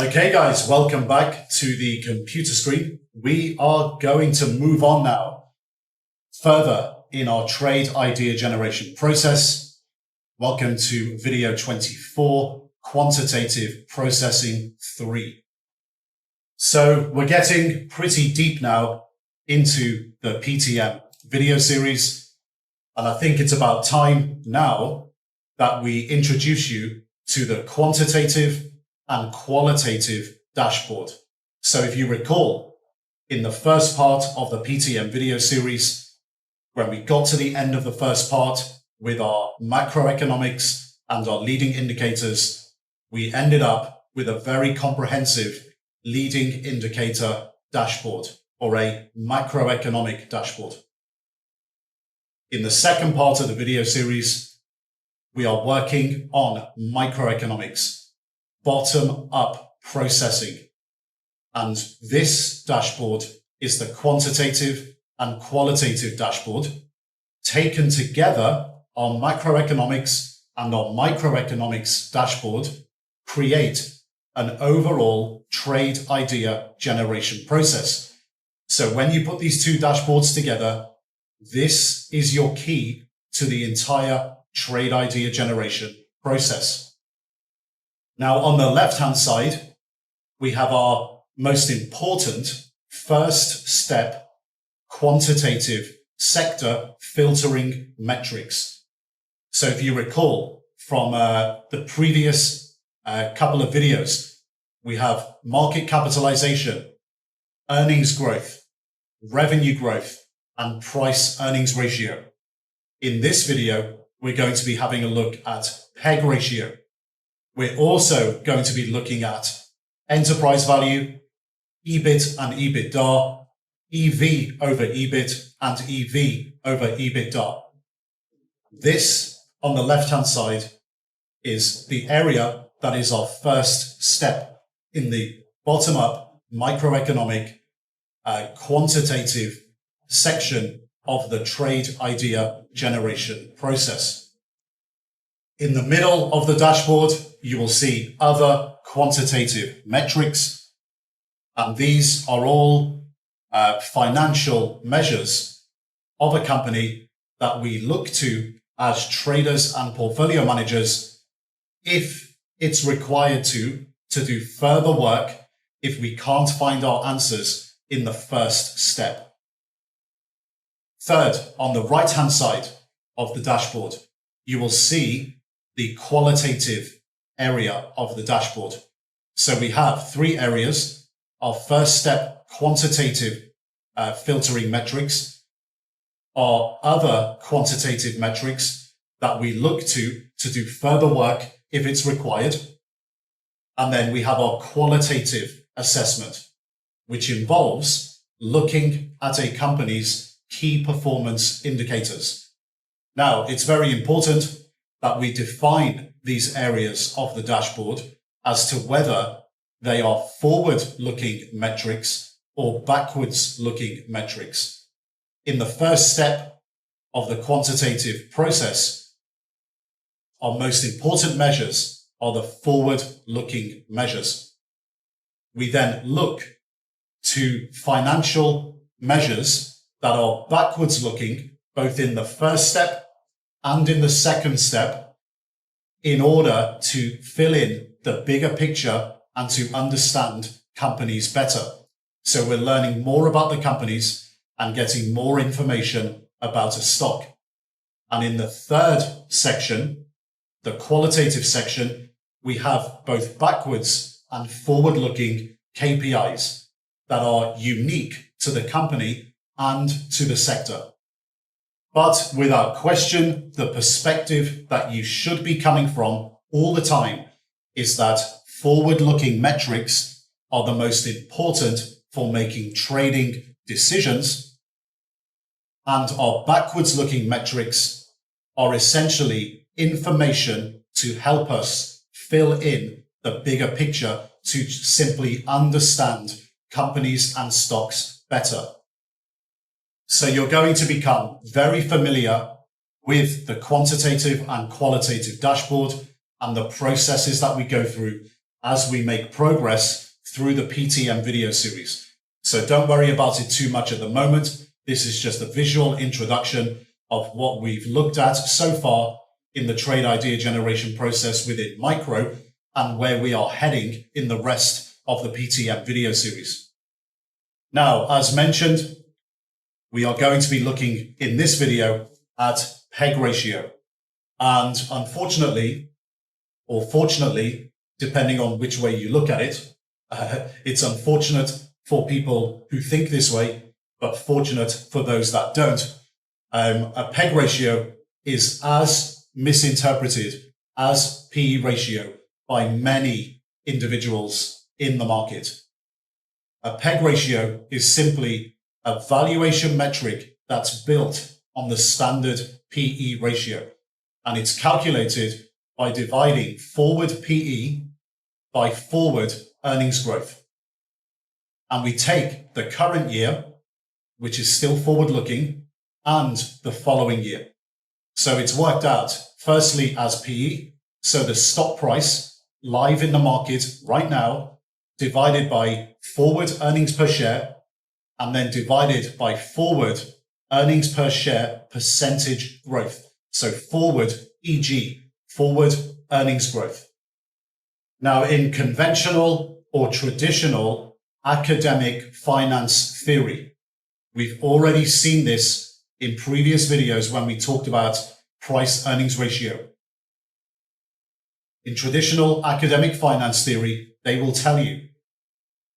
Okay guys, welcome back to the computer screen. We are going to move on now further in our trade idea generation process. Welcome to video 24, Quantitative Processing 3. So we're getting pretty deep now into the PTM video series, and I think it's about time now that we introduce you to the quantitative and qualitative dashboard. So if you recall, in the first part of the PTM video series, when we got to the end of the first part with our macroeconomics and our leading indicators, we ended up with a very comprehensive leading indicator dashboard, or a macroeconomic dashboard. In the second part of the video series, we are working on microeconomics, bottom-up processing. And this dashboard is the quantitative and qualitative dashboard. Taken together, our macroeconomics and our microeconomics dashboard create an overall trade idea generation process. So when you put these two dashboards together, this is your key to the entire trade idea generation process. Now, on the left-hand side, we have our most important first step quantitative sector filtering metrics. So if you recall from the previous couple of videos, we have market capitalization, earnings growth, revenue growth, and price earnings ratio. In this video, we're going to be having a look at PEG ratio. We're also going to be looking at enterprise value, EBIT and EBITDA, EV over EBIT, and EV over EBITDA. This, on the left-hand side, is the area that is our first step in the bottom-up microeconomic quantitative section of the trade idea generation process. In the middle of the dashboard, you will see other quantitative metrics, and these are all financial measures of a company that we look to as traders and portfolio managers if it's required to do further work if we can't find our answers in the first step. Third, on the right-hand side of the dashboard, you will see the qualitative area of the dashboard. So we have three areas. Our first step, quantitative filtering metrics, our other quantitative metrics that we look to do further work if it's required. And then we have our qualitative assessment, which involves looking at a company's key performance indicators. Now, it's very important that we define these areas of the dashboard as to whether they are forward-looking metrics or backwards-looking metrics. In the first step of the quantitative process, our most important measures are the forward-looking measures. We then look to financial measures that are backwards-looking, both in the first step and in the second step, in order to fill in the bigger picture and to understand companies better. So we're learning more about the companies and getting more information about a stock. And in the third section, the qualitative section, we have both backwards and forward-looking KPIs that are unique to the company and to the sector. But without question, the perspective that you should be coming from all the time is that forward-looking metrics are the most important for making trading decisions, and our backwards-looking metrics are essentially information to help us fill in the bigger picture to simply understand companies and stocks better. So you're going to become very familiar with the quantitative and qualitative dashboard and the processes that we go through as we make progress through the PTM video series. So don't worry about it too much at the moment. This is just a visual introduction of what we've looked at so far in the trade idea generation process within micro and where we are heading in the rest of the PTM video series. Now, as mentioned, we are going to be looking in this video at PEG ratio. And unfortunately, or fortunately, depending on which way you look at it, it's unfortunate for people who think this way, but fortunate for those that don't. A PEG ratio is as misinterpreted as PE ratio by many individuals in the market. A PEG ratio is simply a valuation metric that's built on the standard PE ratio, and it's calculated by dividing forward PE by forward earnings growth. And we take the current year, which is still forward looking, and the following year. So it's worked out firstly as PE, so the stock price live in the market right now, divided by forward earnings per share, and then divided by forward earnings per share percentage growth. So forward, e.g., forward earnings growth. Now, in conventional or traditional academic finance theory, we've already seen this in previous videos when we talked about price earnings ratio. In traditional academic finance theory, they will tell you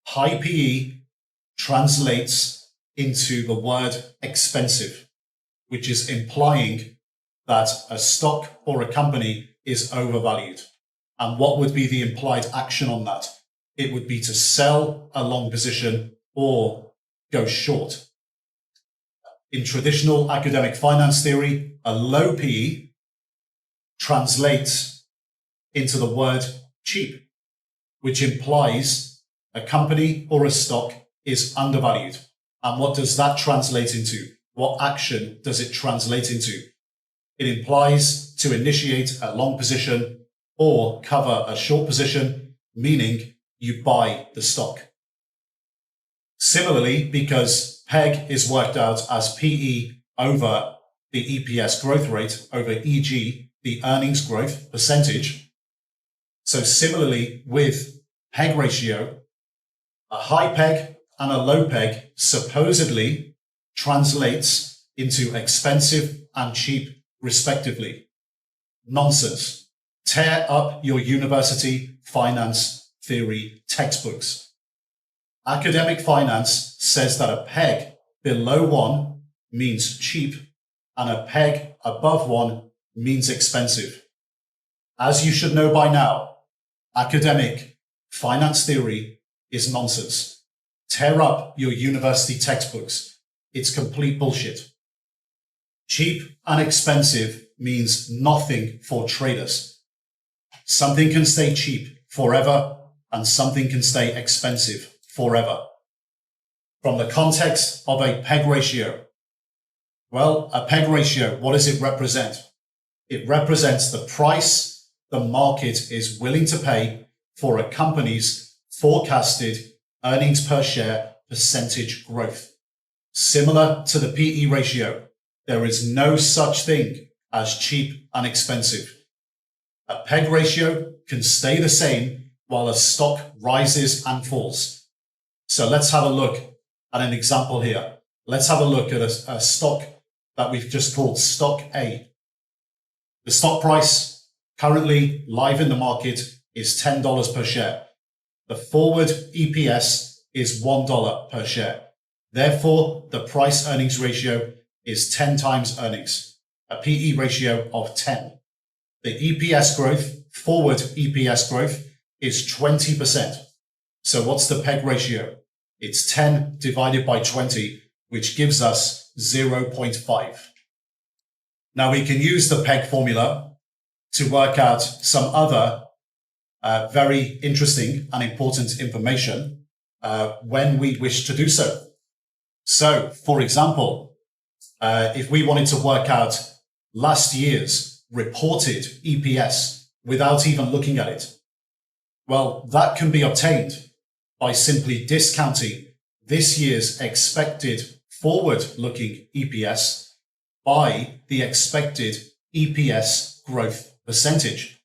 high PE translates into the word expensive, which is implying that a stock or a company is overvalued. And what would be the implied action on that? It would be to sell a long position or go short. In traditional academic finance theory, a low PE translates into the word cheap, which implies a company or a stock is undervalued. And what does that translate into? What action does it translate into? It implies to initiate a long position or cover a short position, meaning you buy the stock. Similarly, because PEG is worked out as PE over the EPS growth rate over e.g. the earnings growth percentage. So similarly with PEG ratio, a high PEG and a low PEG supposedly translates into expensive and cheap respectively. Nonsense. Tear up your university finance theory textbooks. Academic finance says that a PEG below 1 means cheap and a PEG above 1 means expensive. As you should know by now, academic finance theory is nonsense. Tear up your university textbooks. It's complete bullshit. Cheap and expensive means nothing for traders. Something can stay cheap forever and something can stay expensive forever. From the context of a PEG ratio, well, a PEG ratio, what does it represent? It represents the price the market is willing to pay for a company's forecasted earnings per share percentage growth. Similar to the PE ratio, there is no such thing as cheap and expensive. A PEG ratio can stay the same while a stock rises and falls. So let's have a look at an example here. Let's have a look at a stock that we've just called stock A. The stock price currently live in the market is $10 per share. The forward EPS is $1 per share. Therefore, the price earnings ratio is 10 times earnings, a PE ratio of 10. The EPS growth, forward EPS growth, is 20%. So what's the PEG ratio? It's 10 divided by 20, which gives us 0.5. Now we can use the PEG formula to work out some other very interesting and important information when we wish to do so. So, for example, if we wanted to work out last year's reported EPS without even looking at it, Well, that can be obtained by simply discounting this year's expected forward-looking EPS by the expected EPS growth percentage.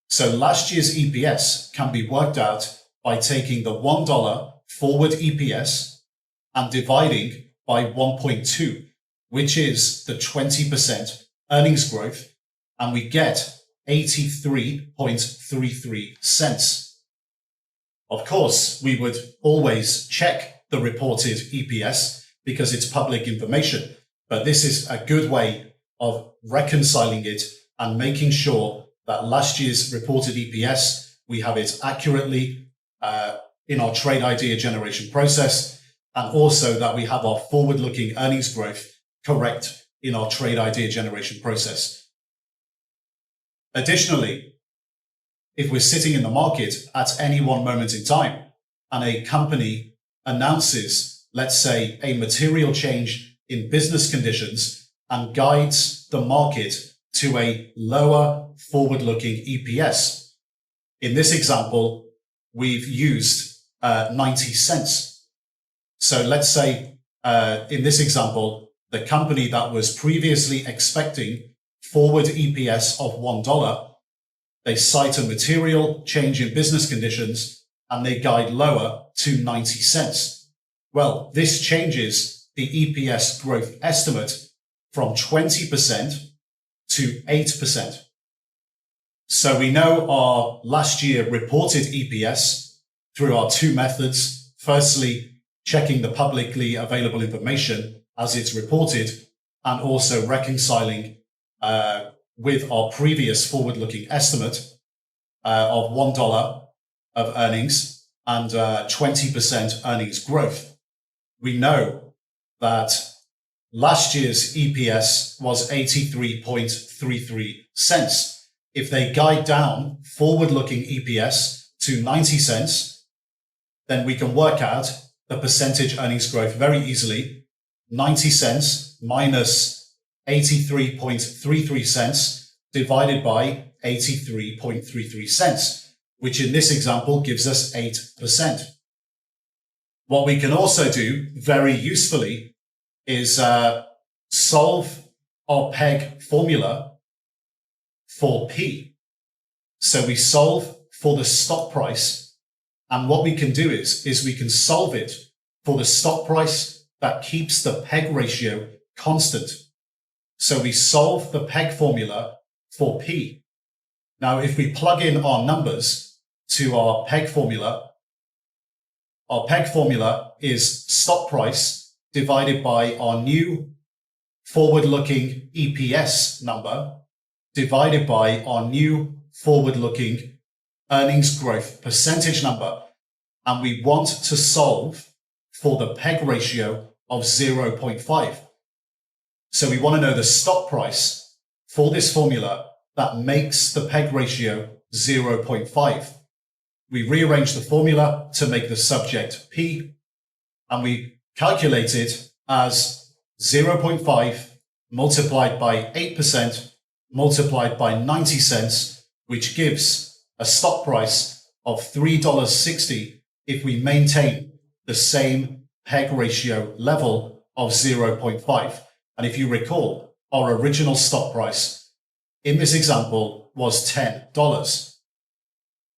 So last year's EPS can be worked out by taking the $1 forward EPS and dividing by 1.2, which is the 20% earnings growth, and we get 83.33 cents. Of course, we would always check the reported EPS because it's public information, but this is a good way of reconciling it and making sure that last year's reported EPS, we have it accurately in our trade idea generation process, and also that we have our forward-looking earnings growth correct in our trade idea generation process. Additionally, if we're sitting in the market at any one moment in time and a company announces, let's say, a material change in business conditions and guides the market to a lower forward-looking EPS. In this example, we've used 90 cents. So let's say in this example, the company that was previously expecting forward EPS of $1, they cite a material change in business conditions and they guide lower to 90 cents. Well, this changes the EPS growth estimate from 20% to 8%. So we know our last year reported EPS through our two methods. Firstly, checking the publicly available information as it's reported, and also reconciling with our previous forward-looking estimate of $1 of earnings and 20% earnings growth. We know that last year's EPS was 83.33 cents. If they guide down forward-looking EPS to 90 cents, then we can work out the percentage earnings growth very easily. 90 cents minus 83.33 cents divided by 83.33 cents, which in this example gives us 8%. What we can also do very usefully is solve our PEG formula for P. So we solve for the stock price, and what we can do is we can solve it for the stock price that keeps the PEG ratio constant. So we solve the PEG formula for P. Now, if we plug in our numbers to our PEG formula is stock price divided by our new forward-looking EPS number divided by our new forward-looking earnings growth percentage number. And we want to solve for the PEG ratio of 0.5. So we want to know the stock price for this formula that makes the PEG ratio 0.5. We rearrange the formula to make the subject P, and we calculate it as 0.5 multiplied by 8% multiplied by 90 cents, which gives a stock price of $3.60 if we maintain the same PEG ratio level of 0.5. And if you recall, our original stock price in this example was $10.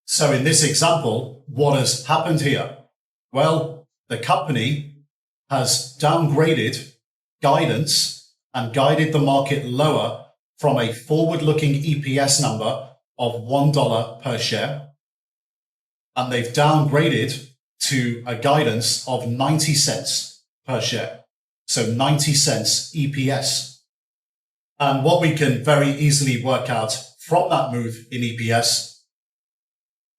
So in this example, what has happened here? Well, the company has downgraded guidance and guided the market lower from a forward-looking EPS number of $1 per share. And they've downgraded to a guidance of 90 cents per share. So 90 cents EPS. And what we can very easily work out from that move in EPS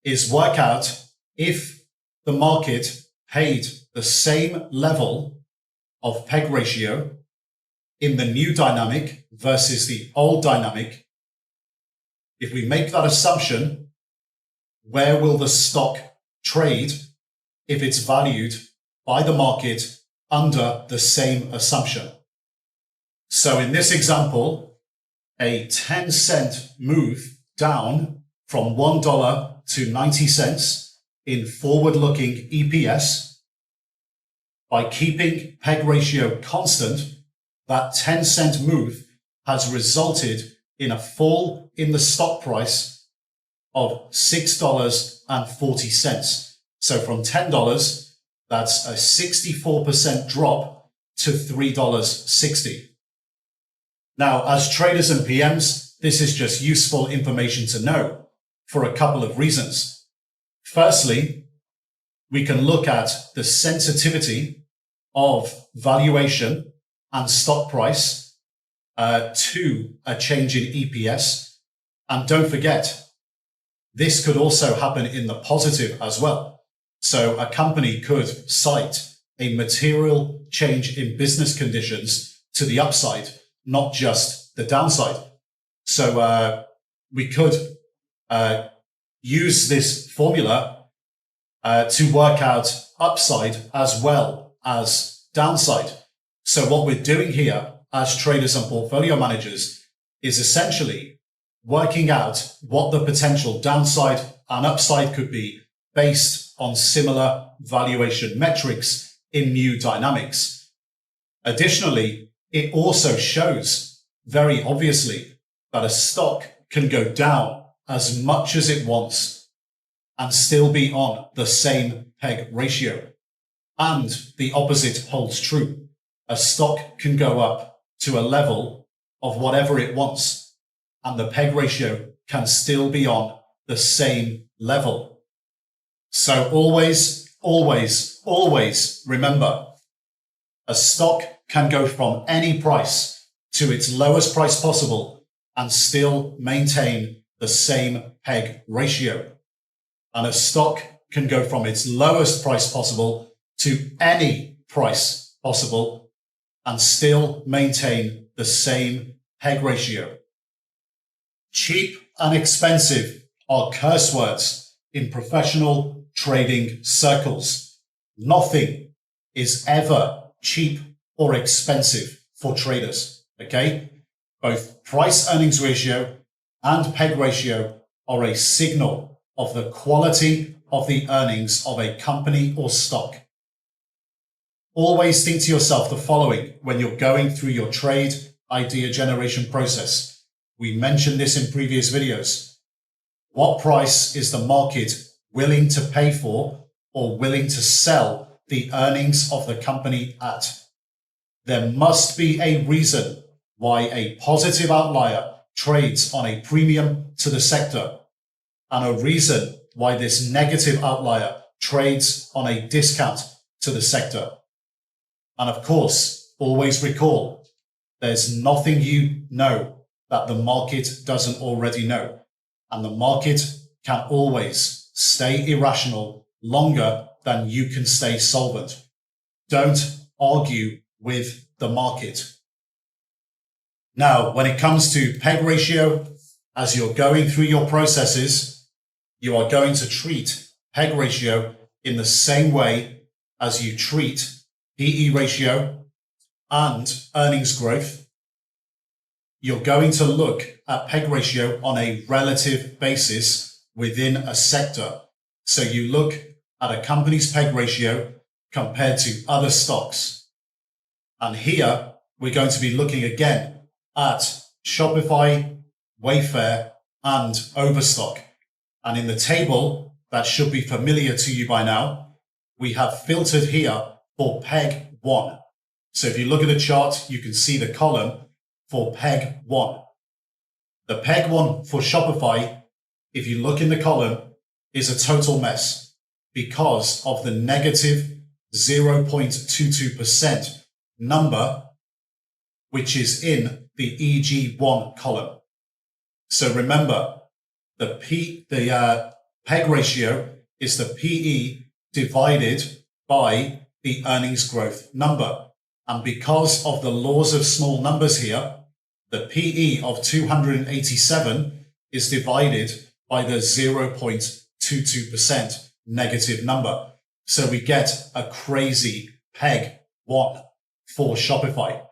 is work out if the market paid the same level of PEG ratio in the new dynamic versus the old dynamic. If we make that assumption, where will the stock trade if it's valued by the market under the same assumption? So in this example, a 10-cent move down from $1 to 90 cents in forward-looking EPS. By keeping PEG ratio constant, that 10-cent move has resulted in a fall in the stock price of $6.40. So from $10, that's a 64% drop to $3.60. Now, as traders and PMs, this is just useful information to know for a couple of reasons. Firstly, we can look at the sensitivity of valuation and stock price to a change in EPS. And don't forget, this could also happen in the positive as well. So a company could cite a material change in business conditions to the upside, not just the downside. So we could use this formula to work out upside as well as downside. So what we're doing here as traders and portfolio managers is essentially working out what the potential downside and upside could be based on similar valuation metrics in new dynamics. Additionally, it also shows very obviously that a stock can go down as much as it wants and still be on the same PEG ratio. And the opposite holds true. A stock can go up to a level of whatever it wants, and the PEG ratio can still be on the same level. So always, always, always remember, a stock can go from any price to its lowest price possible and still maintain the same PEG ratio. And a stock can go from its lowest price possible to any price possible and still maintain the same PEG ratio. Cheap and expensive are curse words in professional trading circles. Nothing is ever cheap or expensive for traders, okay? Both price earnings ratio and PEG ratio are a signal of the quality of the earnings of a company or stock. Always think to yourself the following when you're going through your trade idea generation process. We mentioned this in previous videos. What price is the market willing to pay for or willing to sell the earnings of the company at? There must be a reason why a positive outlier trades on a premium to the sector, and a reason why this negative outlier trades on a discount to the sector. And of course, always recall, there's nothing you know that the market doesn't already know. And the market can always stay irrational longer than you can stay solvent. Don't argue with the market. Now, when it comes to PEG ratio, as you're going through your processes, you are going to treat PEG ratio in the same way as you treat PE ratio and earnings growth. You're going to look at PEG ratio on a relative basis within a sector. So you look at a company's PEG ratio compared to other stocks. And here we're going to be looking again at Shopify, Wayfair, and Overstock. And in the table that should be familiar to you by now, we have filtered here for PEG 1. So if you look at the chart, you can see the column for PEG 1. The PEG 1 for Shopify, if you look in the column, is a total mess because of the negative 0.22% number, which is in the EG1 column. So remember, the PEG ratio is the PE divided by the earnings growth number. And because of the laws of small numbers here, the PE of 287 is divided by the 0.22% negative number. So we get a crazy PEG 1 for Shopify.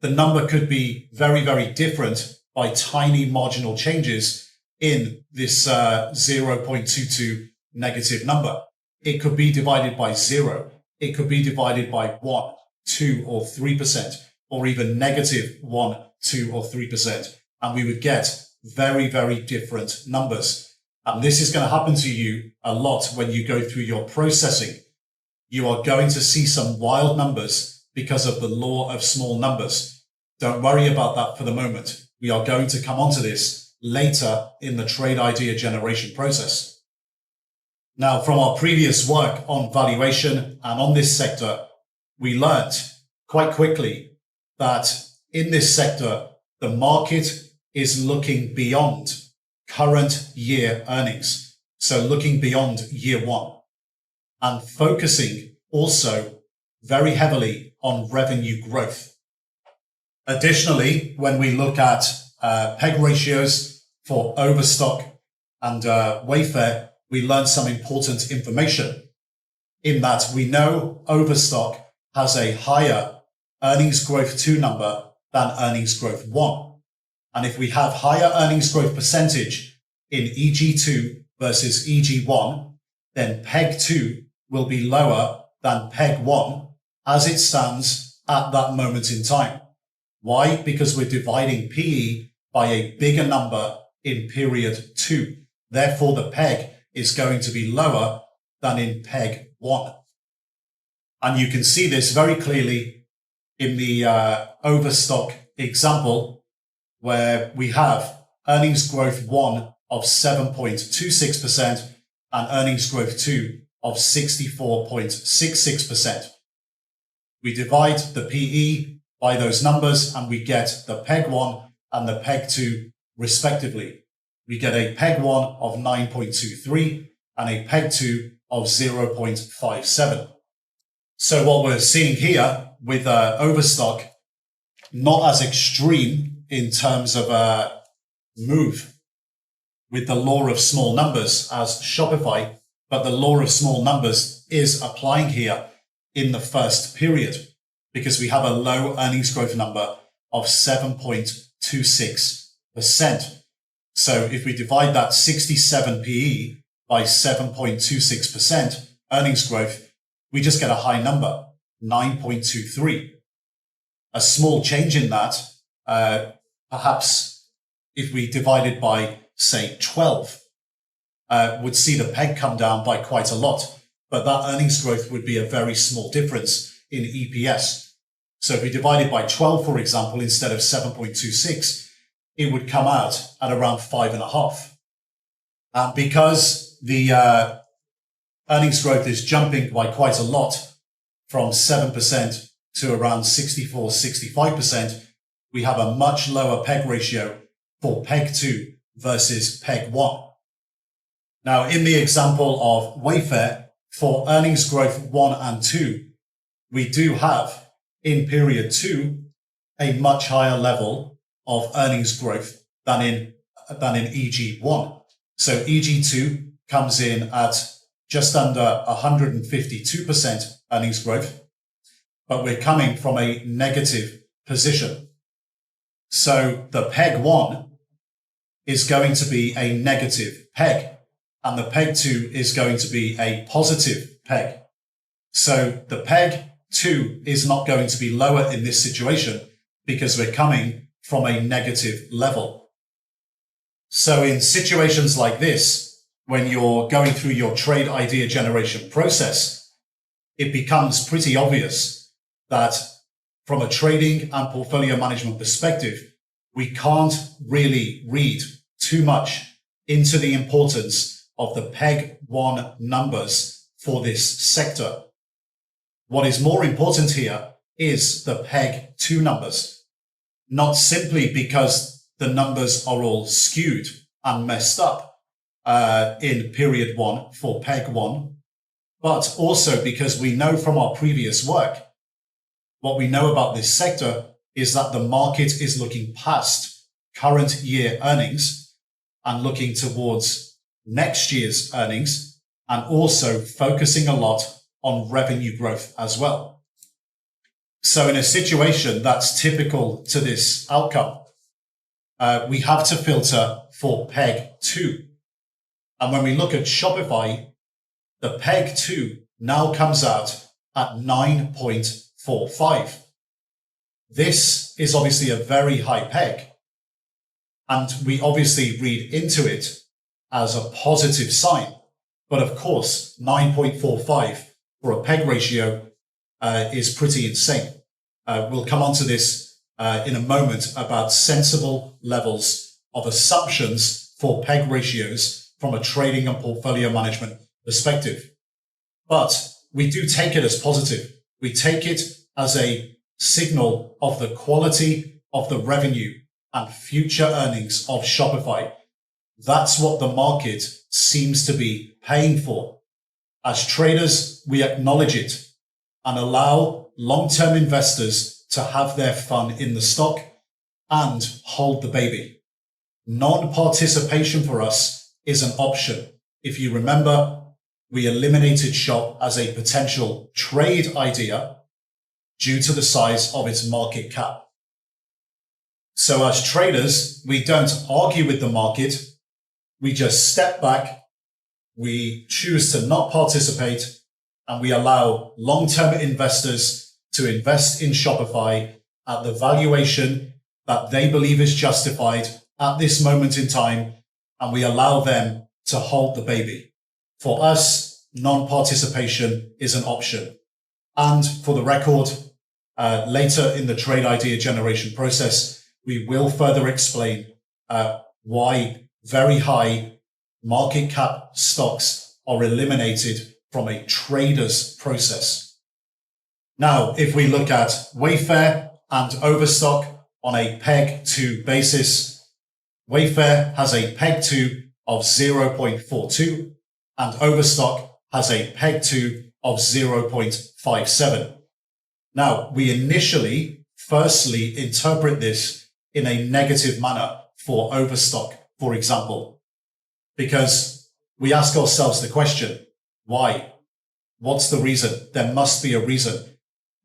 The number could be very, very different by tiny marginal changes in this 0.22 negative number. It could be divided by 0. It could be divided by 1, 2, or 3%, or even negative 1, 2, or 3%. And we would get very, very different numbers. And this is going to happen to you a lot when you go through your processing. You are going to see some wild numbers because of the law of small numbers. Don't worry about that for the moment. We are going to come onto this later in the trade idea generation process. Now, from our previous work on valuation and on this sector, we learned quite quickly that in this sector, the market is looking beyond current year earnings. So looking beyond year one and focusing also very heavily on revenue growth. Additionally, when we look at PEG ratios for Overstock and Wayfair, we learned some important information in that we know Overstock has a higher earnings growth 2 number than earnings growth 1. And if we have higher earnings growth percentage in EG2 versus EG1, then PEG 2 will be lower than PEG 1 as it stands at that moment in time. Why? Because we're dividing PE by a bigger number in period 2. Therefore, the PEG is going to be lower than in PEG 1. And you can see this very clearly in the Overstock example, where we have earnings growth 1 of 7.26% and earnings growth 2 of 64.66%. We divide the PE by those numbers and we get the PEG 1 and the PEG 2 respectively. We get a PEG 1 of 9.23 and a PEG 2 of 0.57. So what we're seeing here with Overstock, not as extreme in terms of a move with the law of small numbers as Shopify, but the law of small numbers is applying here in the first period because we have a low earnings growth number of 7.26%. So if we divide that 67 PE by 7.26% earnings growth, we just get a high number, 9.23. A small change in that, perhaps if we divide it by, say, 12, would see the PEG come down by quite a lot. But that earnings growth would be a very small difference in EPS. So if we divide it by 12, for example, instead of 7.26, it would come out at around 5.5. And because the earnings growth is jumping by quite a lot from 7% to around 64, 65%, we have a much lower PEG ratio for PEG 2 versus PEG 1. Now, in the example of Wayfair, for earnings growth 1 and 2, we do have in period 2 a much higher level of earnings growth than in EG1. So EG2 comes in at just under 152% earnings growth, but we're coming from a negative position. So the PEG 1 is going to be a negative PEG, and the PEG 2 is going to be a positive PEG. So the PEG 2 is not going to be lower in this situation because we're coming from a negative level. So in situations like this, when you're going through your trade idea generation process, it becomes pretty obvious that from a trading and portfolio management perspective, we can't really read too much into the importance of the PEG 1 numbers for this sector. What is more important here is the PEG 2 numbers. Not simply because the numbers are all skewed and messed up in period 1 for PEG 1, but also because we know from our previous work, what we know about this sector is that the market is looking past current year earnings and looking towards next year's earnings and also focusing a lot on revenue growth as well. So in a situation that's typical to this outcome, we have to filter for peg 2. And when we look at Shopify, the peg 2 now comes out at 9.45. This is obviously a very high peg. And we obviously read into it as a positive sign. But of course, 9.45 for a peg ratio is pretty insane. We'll come on to this in a moment about sensible levels of assumptions for peg ratios from a trading and portfolio management perspective. But we do take it as positive. We take it as a signal of the quality of the revenue and future earnings of Shopify. That's what the market seems to be paying for. As traders, we acknowledge it and allow long-term investors to have their fun in the stock and hold the baby. Non-participation for us is an option. If you remember, we eliminated Shop as a potential trade idea due to the size of its market cap. So as traders, we don't argue with the market. We just step back. We choose to not participate, and we allow long-term investors to invest in Shopify at the valuation that they believe is justified at this moment in time, and we allow them to hold the baby. For us, non-participation is an option. And for the record, later in the trade idea generation process, we will further explain why very high market cap stocks are eliminated from a trader's process. Now, if we look at Wayfair and Overstock on a peg 2 basis, Wayfair has a peg 2 of 0.42 and Overstock has a peg 2 of 0.57. Now, we initially firstly interpret this in a negative manner for Overstock, for example, because we ask ourselves the question, why? What's the reason? There must be a reason.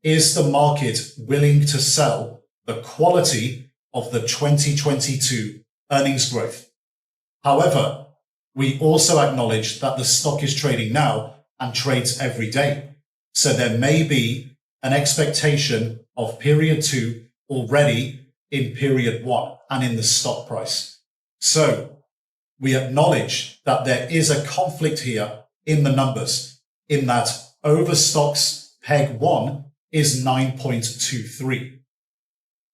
Is the market willing to sell the quality of the 2022 earnings growth? However, we also acknowledge that the stock is trading now and trades every day. So there may be an expectation of period 2 already in period 1 and in the stock price. So we acknowledge that there is a conflict here in the numbers, in that Overstock's peg 1 is 9.23.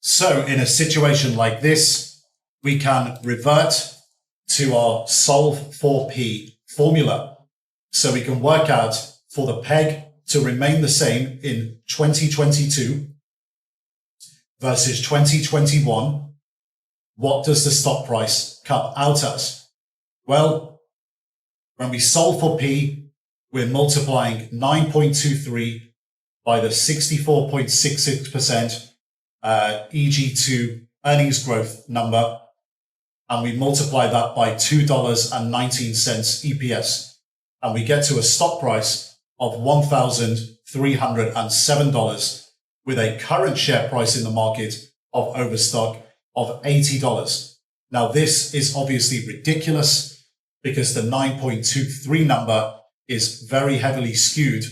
So in a situation like this, we can revert to our solve for P formula. So we can work out for the peg to remain the same in 2022 versus 2021, what does the stock price come out as? Well, when we solve for P, we're multiplying 9.23 by the 64.66% EG2 earnings growth number, and we multiply that by $2.19 EPS, and we get to a stock price of $1,307 with a current share price in the market of Overstock of $80. Now, this is obviously ridiculous because the 9.23 number is very heavily skewed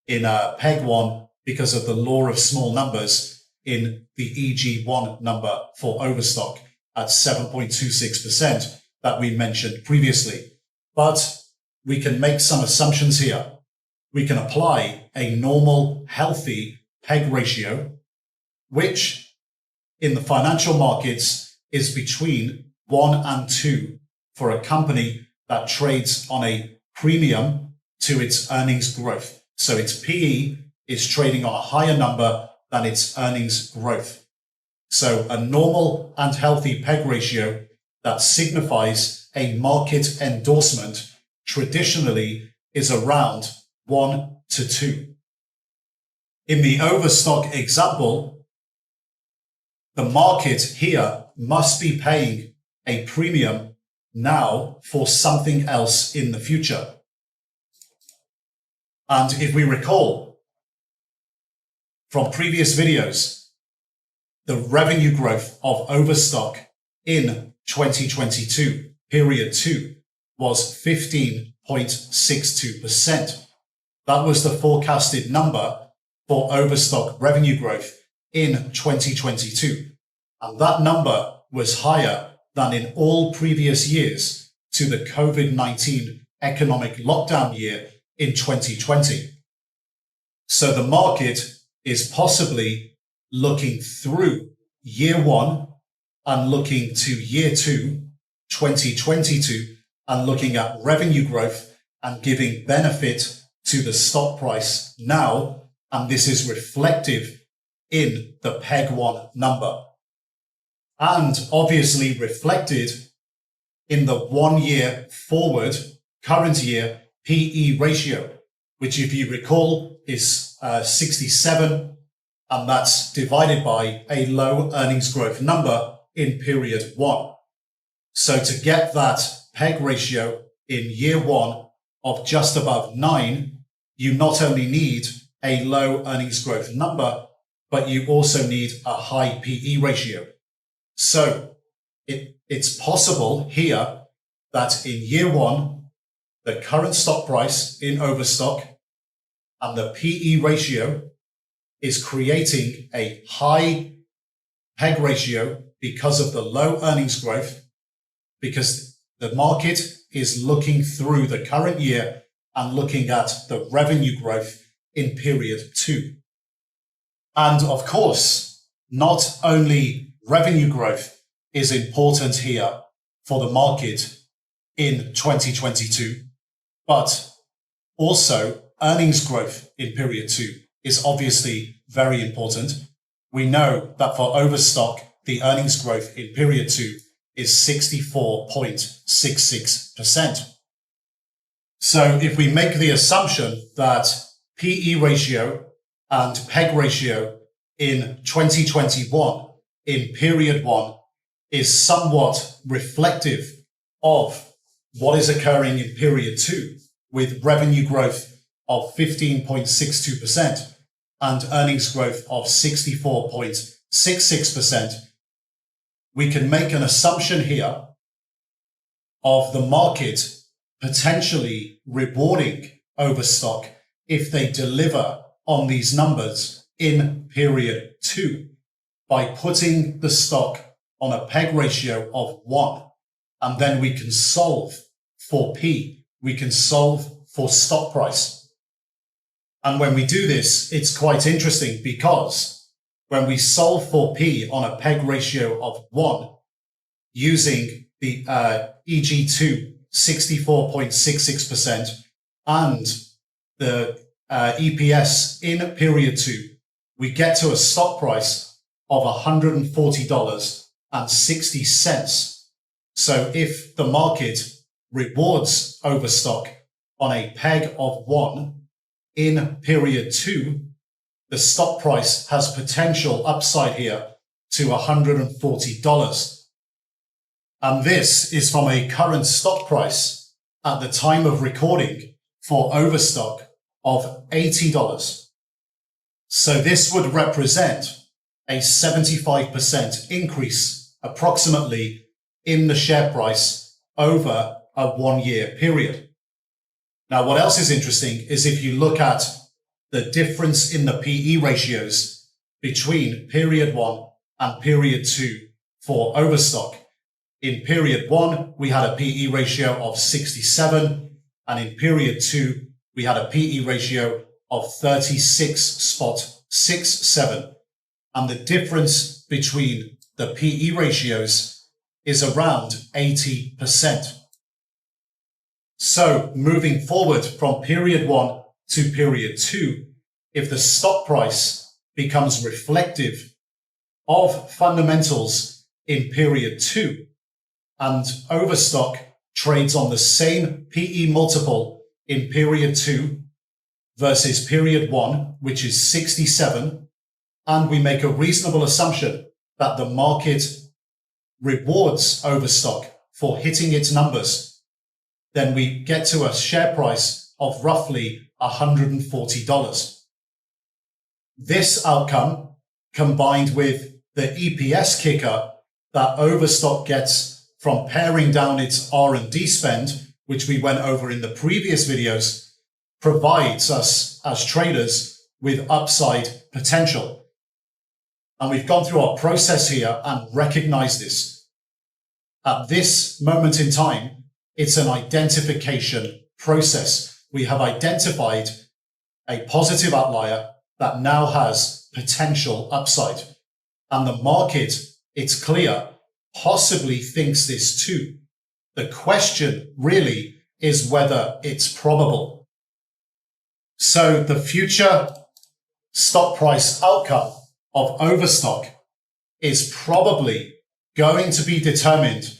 in peg 1 because of the law of small numbers in the EG1 number for Overstock at 7.26% that we mentioned previously. But we can make some assumptions here. We can apply a normal, healthy peg ratio, which in the financial markets is between 1 and 2 for a company that trades on a premium to its earnings growth. So its PE is trading on a higher number than its earnings growth. So a normal and healthy peg ratio that signifies a market endorsement traditionally is around 1 to 2. In the Overstock example, the market here must be paying a premium now for something else in the future. And if we recall from previous videos, the revenue growth of Overstock in 2022 period 2 was 15.62%. That was the forecasted number for Overstock revenue growth in 2022. And that number was higher than in all previous years to the COVID-19 economic lockdown year in 2020. So the market is possibly looking through year 1 and looking to year 2, 2022, and looking at revenue growth and giving benefit to the stock price now. And this is reflective in the PEG1 number. And obviously reflected in the 1 year forward current year PE ratio, which if you recall is 67, and that's divided by a low earnings growth number in period 1. So to get that PEG ratio in year 1 of just above 9, you not only need a low earnings growth number, but you also need a high PE ratio. So it's possible here that in year 1, the current stock price in Overstock and the PE ratio is creating a high PEG ratio because of the low earnings growth, because the market is looking through the current year and looking at the revenue growth in period 2. And of course, not only revenue growth is important here for the market in 2022, but also earnings growth in period 2 is obviously very important. We know that for Overstock, the earnings growth in period 2 is 64.66%. So if we make the assumption that PE ratio and PEG ratio in 2021 in period 1 is somewhat reflective of what is occurring in period 2 with revenue growth of 15.62% and earnings growth of 64.66%, we can make an assumption here of the market potentially rewarding Overstock if they deliver on these numbers in period 2 by putting the stock on a PEG ratio of 1. And then we can solve for P. We can solve for stock price. And when we do this, it's quite interesting because when we solve for P on a PEG ratio of 1 using the EG2 64.66% and the EPS in period 2, we get to a stock price of $140.60. So if the market rewards Overstock on a PEG of 1 in period 2, the stock price has potential upside here to $140. And this is from a current stock price at the time of recording for Overstock of $80. So this would represent a 75% increase approximately in the share price over a 1 year period. Now, what else is interesting is if you look at the difference in the PE ratios between period 1 and period 2 for Overstock. In period 1, we had a PE ratio of 67, and in period 2, we had a PE ratio of 36.67. And the difference between the PE ratios is around 80%. So moving forward from period 1 to period 2, if the stock price becomes reflective of fundamentals in period 2, and Overstock trades on the same PE multiple in period 2 versus period 1, which is 67, and we make a reasonable assumption that the market rewards Overstock for hitting its numbers, then we get to a share price of roughly $140. This outcome, combined with the EPS kicker that Overstock gets from paring down its R&D spend, which we went over in the previous videos, provides us as traders with upside potential. And we've gone through our process here and recognized this. At this moment in time, it's an identification process. We have identified a positive outlier that now has potential upside. And the market, it's clear, possibly thinks this too. The question really is whether it's probable. So the future stock price outcome of overstock is probably going to be determined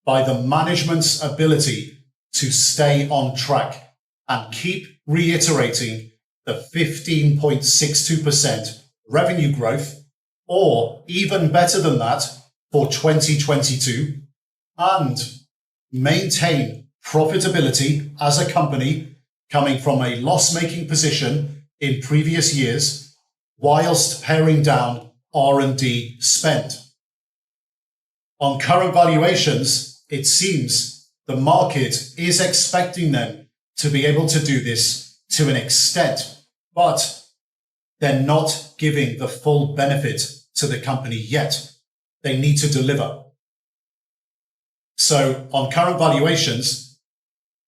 by the management's ability to stay on track and keep reiterating the 15.62% revenue growth, or even better than that for 2022, and maintain profitability as a company coming from a loss-making position in previous years, whilst paring down R&D spend. On current valuations, it seems the market is expecting them to be able to do this to an extent, but they're not giving the full benefit to the company yet. They need to deliver. So on current valuations,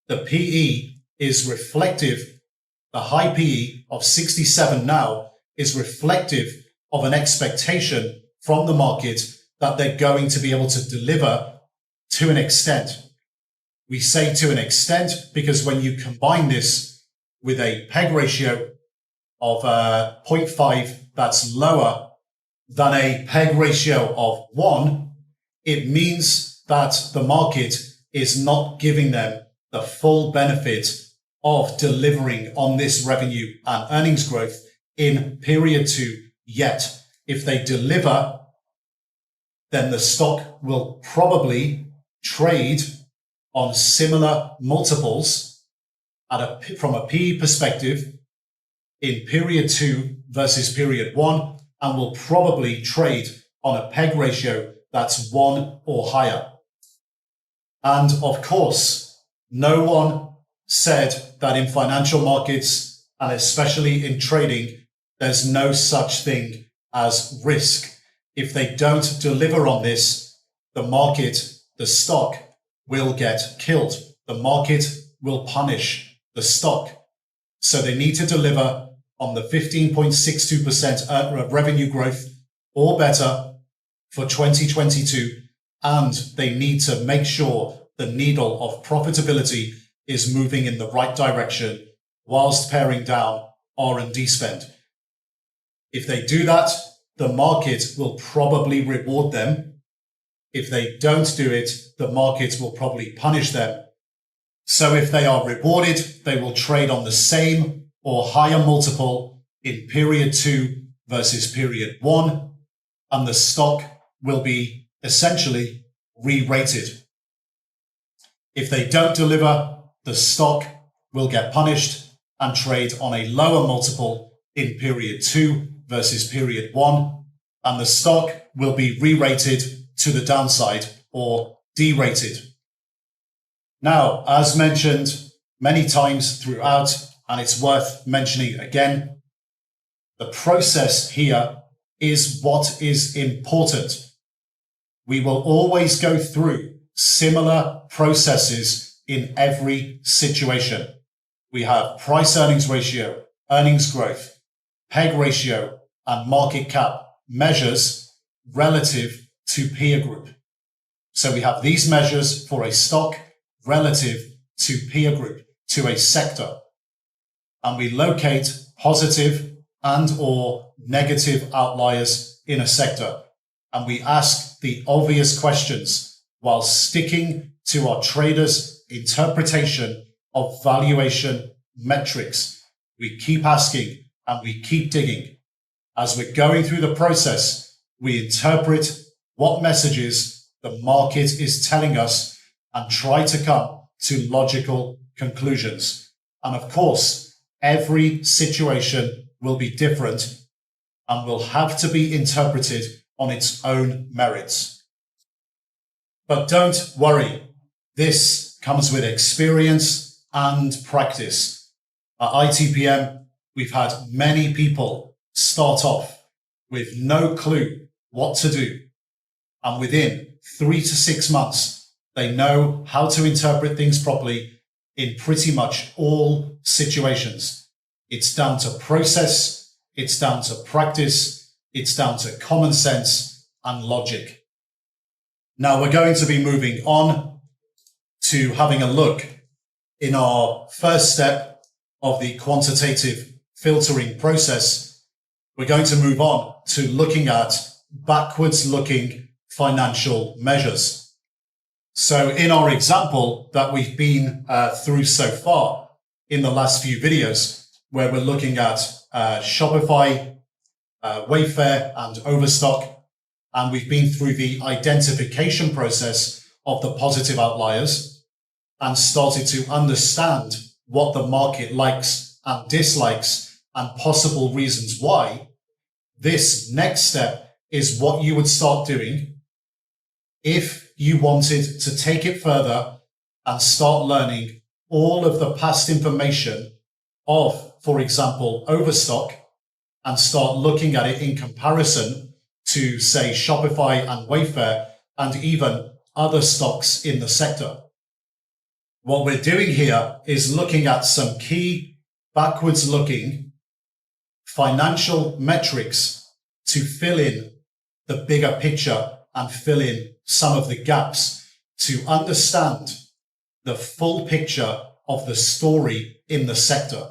the PE is reflective, the high PE of 67 now is reflective of an expectation from the market that they're going to be able to deliver to an extent. We say to an extent because when you combine this with a PEG ratio of 0.5 that's lower than a PEG ratio of 1, it means that the market is not giving them the full benefit of delivering on this revenue and earnings growth in period 2 yet. If they deliver, then the stock will probably trade on similar multiples from a PE perspective in period 2 versus period 1, and will probably trade on a PEG ratio that's 1 or higher. And of course, no one said that in financial markets, and especially in trading, there's no such thing as risk. If they don't deliver on this, the market, the stock, will get killed. The market will punish the stock. So they need to deliver on the 15.62% revenue growth or better for 2022. And they need to make sure the needle of profitability is moving in the right direction whilst paring down R&D spend. If they do that, the market will probably reward them. If they don't do it, the market will probably punish them. So if they are rewarded, they will trade on the same or higher multiple in period 2 versus period 1, and the stock will be essentially re-rated. If they don't deliver, the stock will get punished and trade on a lower multiple in period 2 versus period 1, and the stock will be re-rated to the downside or derated. Now, as mentioned many times throughout, and it's worth mentioning again, the process here is what is important. We will always go through similar processes in every situation. We have price earnings ratio, earnings growth, PEG ratio, and market cap measures relative to peer group. So we have these measures for a stock relative to peer group, to a sector. And we locate positive and or negative outliers in a sector. And we ask the obvious questions while sticking to our traders' interpretation of valuation metrics. We keep asking and we keep digging. As we're going through the process, we interpret what messages the market is telling us and try to come to logical conclusions. And of course, every situation will be different and will have to be interpreted on its own merits. But don't worry. This comes with experience and practice. At ITPM, we've had many people start off with no clue what to do. And within 3 to 6 months, they know how to interpret things properly in pretty much all situations. It's down to process, it's down to practice, it's down to common sense and logic. Now we're going to be moving on to having a look in our first step of the quantitative filtering process. We're going to move on to looking at backwards looking financial measures. So in our example that we've been through so far in the last few videos, where we're looking at Shopify, Wayfair and Overstock, and we've been through the identification process of the positive outliers and started to understand what the market likes and dislikes and possible reasons why. This next step is what you would start doing if you wanted to take it further and start learning all of the past information of, for example, Overstock, and start looking at it in comparison to, say, Shopify and Wayfair and even other stocks in the sector. What we're doing here is looking at some key backwards looking financial metrics to fill in the bigger picture and fill in some of the gaps to understand the full picture of the story in the sector.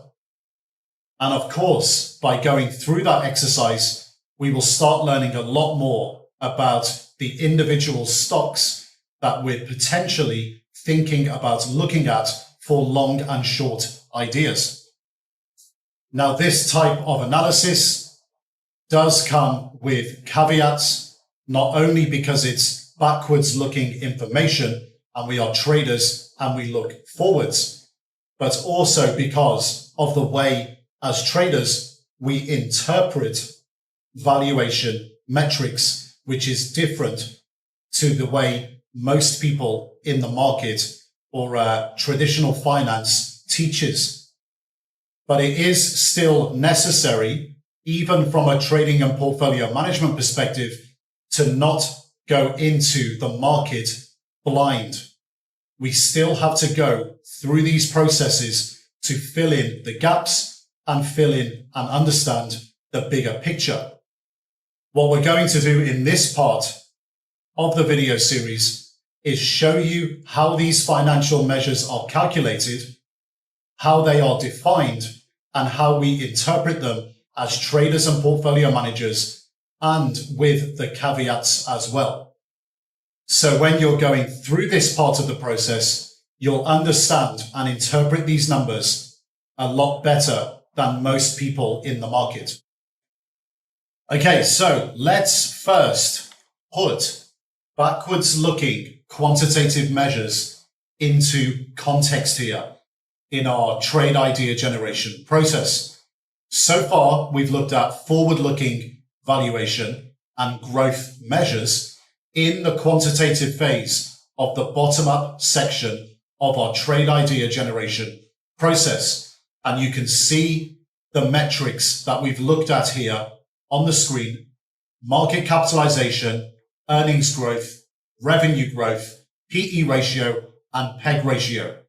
And of course, by going through that exercise, we will start learning a lot more about the individual stocks that we're potentially thinking about looking at for long and short ideas. Now, this type of analysis does come with caveats, not only because it's backwards looking information and we are traders and we look forwards, but also because of the way as traders we interpret valuation metrics, which is different to the way most people in the market or traditional finance teaches. But it is still necessary, even from a trading and portfolio management perspective, to not go into the market blind. We still have to go through these processes to fill in the gaps and fill in and understand the bigger picture. What we're going to do in this part of the video series is show you how these financial measures are calculated, how they are defined, and how we interpret them as traders and portfolio managers, and with the caveats as well. So when you're going through this part of the process, you'll understand and interpret these numbers a lot better than most people in the market. Okay, so let's first put backwards looking quantitative measures into context here in our trade idea generation process. So far, we've looked at forward-looking valuation and growth measures in the quantitative phase of the bottom-up section of our trade idea generation process. And you can see the metrics that we've looked at here on the screen: market capitalization, earnings growth, revenue growth, PE ratio, and PEG ratio.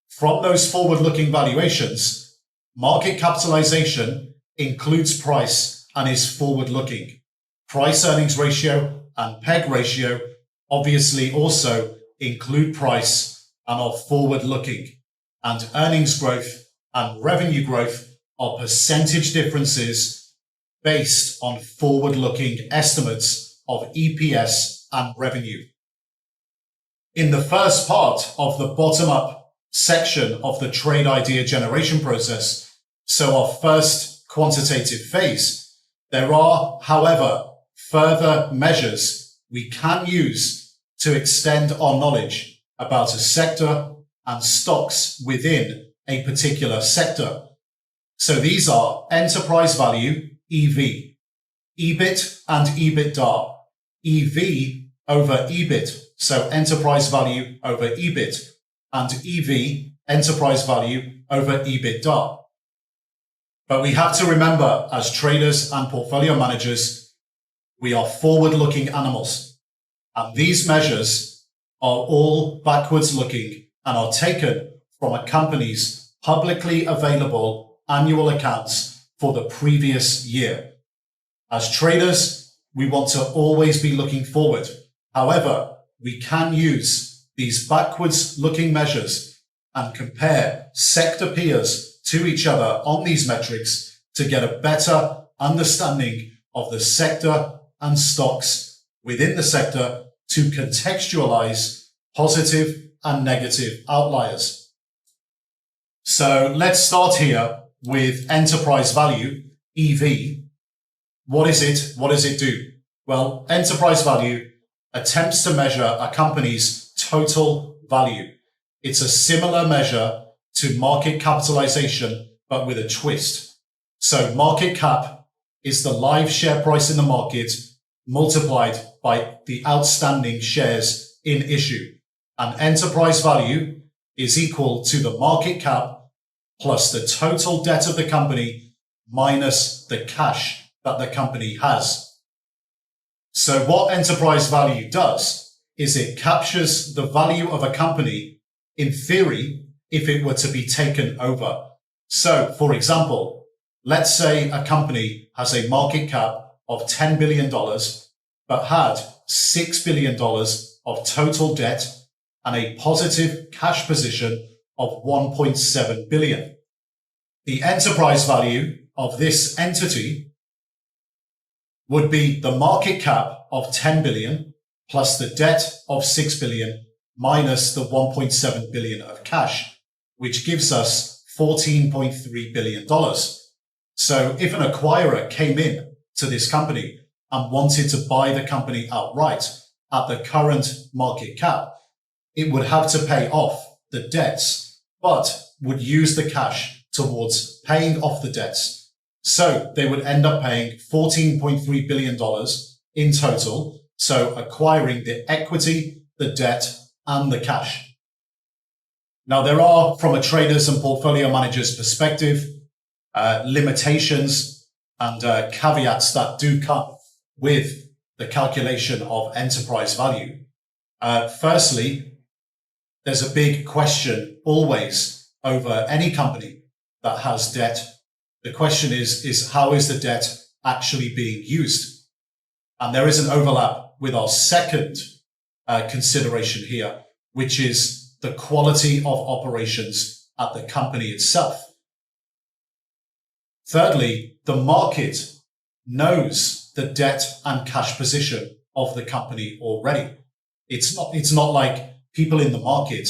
From those forward-looking valuations, market capitalization includes price and is forward-looking. Price earnings ratio and PEG ratio obviously also include price and are forward-looking. And earnings growth and revenue growth are percentage differences based on forward-looking estimates of EPS and revenue. In the first part of the bottom-up section of the trade idea generation process, so our first quantitative phase, there are, however, further measures we can use to extend our knowledge about a sector and stocks within a particular sector. So these are enterprise value, EV, EBIT and EBITDA, EV over EBIT, So enterprise value over EBIT, and EV, enterprise value over EBITDA. But we have to remember, as traders and portfolio managers, we are forward-looking animals. And these measures are all backwards looking and are taken from a company's publicly available annual accounts for the previous year. As traders, we want to always be looking forward. However, we can use these backwards looking measures and compare sector peers to each other on these metrics to get a better understanding of the sector and stocks within the sector to contextualize positive and negative outliers. So let's start here with enterprise value, EV. What is it? What does it do? Well, enterprise value attempts to measure a company's total value. It's a similar measure to market capitalization, but with a twist. So market cap is the live share price in the market multiplied by the outstanding shares in issue. And enterprise value is equal to the market cap plus the total debt of the company minus the cash that the company has. So what enterprise value does is it captures the value of a company in theory if it were to be taken over. So for example, let's say a company has a market cap of $10 billion, but had $6 billion of total debt and a positive cash position of 1.7 billion. The enterprise value of this entity would be the market cap of 10 billion plus the debt of 6 billion minus the 1.7 billion of cash, which gives us $14.3 billion. So if an acquirer came in to this company and wanted to buy the company outright at the current market cap, it would have to pay off the debts, but would use the cash towards paying off the debts. So they would end up paying $14.3 billion in total. So acquiring the equity, the debt, and the cash. Now, there are, from a trader's and portfolio manager's perspective, limitations and caveats that do come with the calculation of enterprise value. Firstly, there's a big question always over any company that has debt. The question is how is the debt actually being used? And there is an overlap with our second consideration here, which is the quality of operations at the company itself. Thirdly, the market knows the debt and cash position of the company already. It's not like people in the market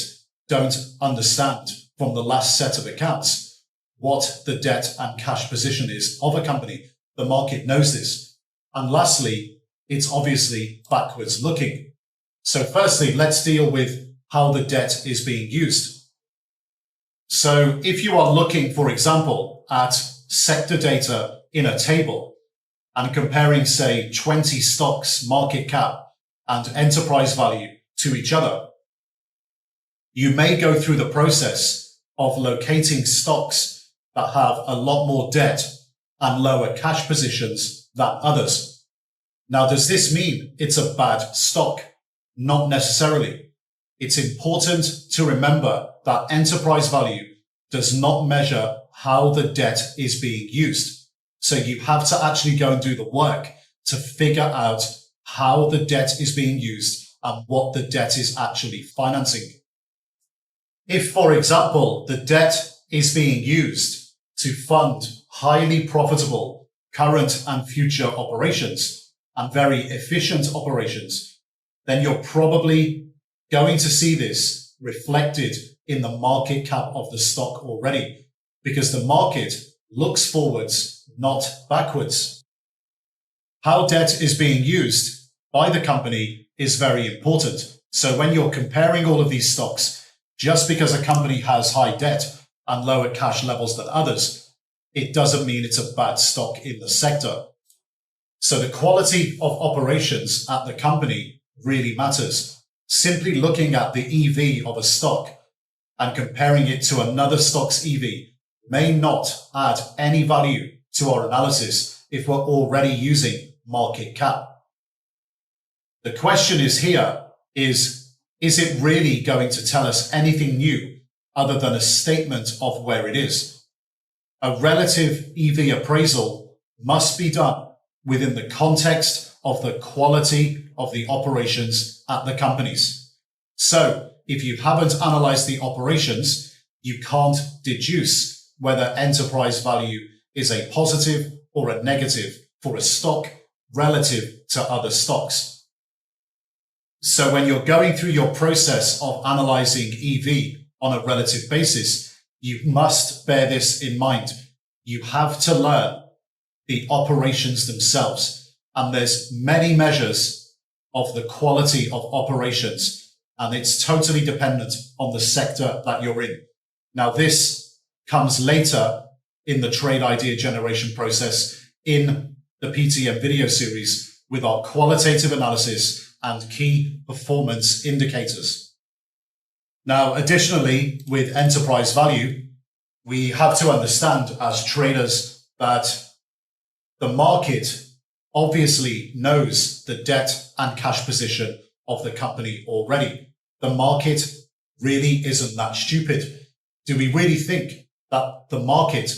don't understand from the last set of accounts what the debt and cash position is of a company. The market knows this. And lastly, it's obviously backwards looking. So firstly, let's deal with how the debt is being used. So if you are looking, for example, at sector data in a table and comparing, say, 20 stocks market cap and enterprise value to each other, you may go through the process of locating stocks that have a lot more debt and lower cash positions than others. Now, does this mean it's a bad stock? Not necessarily. It's important to remember that enterprise value does not measure how the debt is being used. So you have to actually go and do the work to figure out how the debt is being used and what the debt is actually financing. If, for example, the debt is being used to fund highly profitable current and future operations and very efficient operations, then you're probably going to see this reflected in the market cap of the stock already, because the market looks forwards, not backwards. How debt is being used by the company is very important. So when you're comparing all of these stocks, just because a company has high debt and lower cash levels than others, it doesn't mean it's a bad stock in the sector. So the quality of operations at the company really matters. Simply looking at the EV of a stock and comparing it to another stock's EV may not add any value to our analysis if we're already using market cap. The question is it really going to tell us anything new other than a statement of where it is? A relative EV appraisal must be done within the context of the quality of the operations at the companies. So if you haven't analyzed the operations, you can't deduce whether enterprise value is a positive or a negative for a stock relative to other stocks. So when you're going through your process of analyzing EV on a relative basis, you must bear this in mind. You have to learn the operations themselves. And there's many measures of the quality of operations, and it's totally dependent on the sector that you're in. Now, this comes later in the trade idea generation process in the PTM video series with our qualitative analysis and key performance indicators. Now, additionally, with enterprise value, we have to understand as traders that the market obviously knows the debt and cash position of the company already. The market really isn't that stupid. Do we really think that the market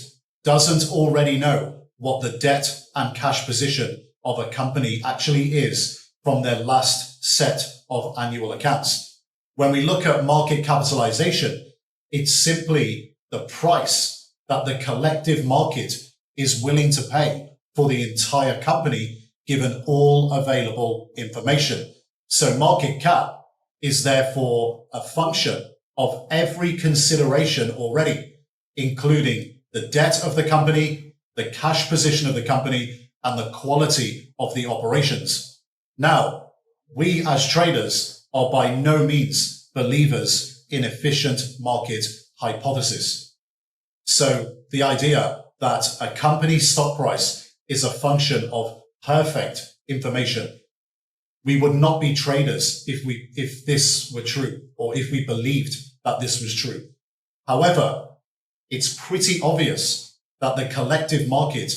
doesn't already know what the debt and cash position of a company actually is from their last set of annual accounts? When we look at market capitalization, it's simply the price that the collective market is willing to pay for the entire company, given all available information. So market cap is therefore a function of every consideration already, including the debt of the company, the cash position of the company, and the quality of the operations. Now, we as traders are by no means believers in efficient market hypothesis. So the idea that a company's stock price is a function of perfect information. We would not be traders if this were true, or if we believed that this was true. However, it's pretty obvious that the collective market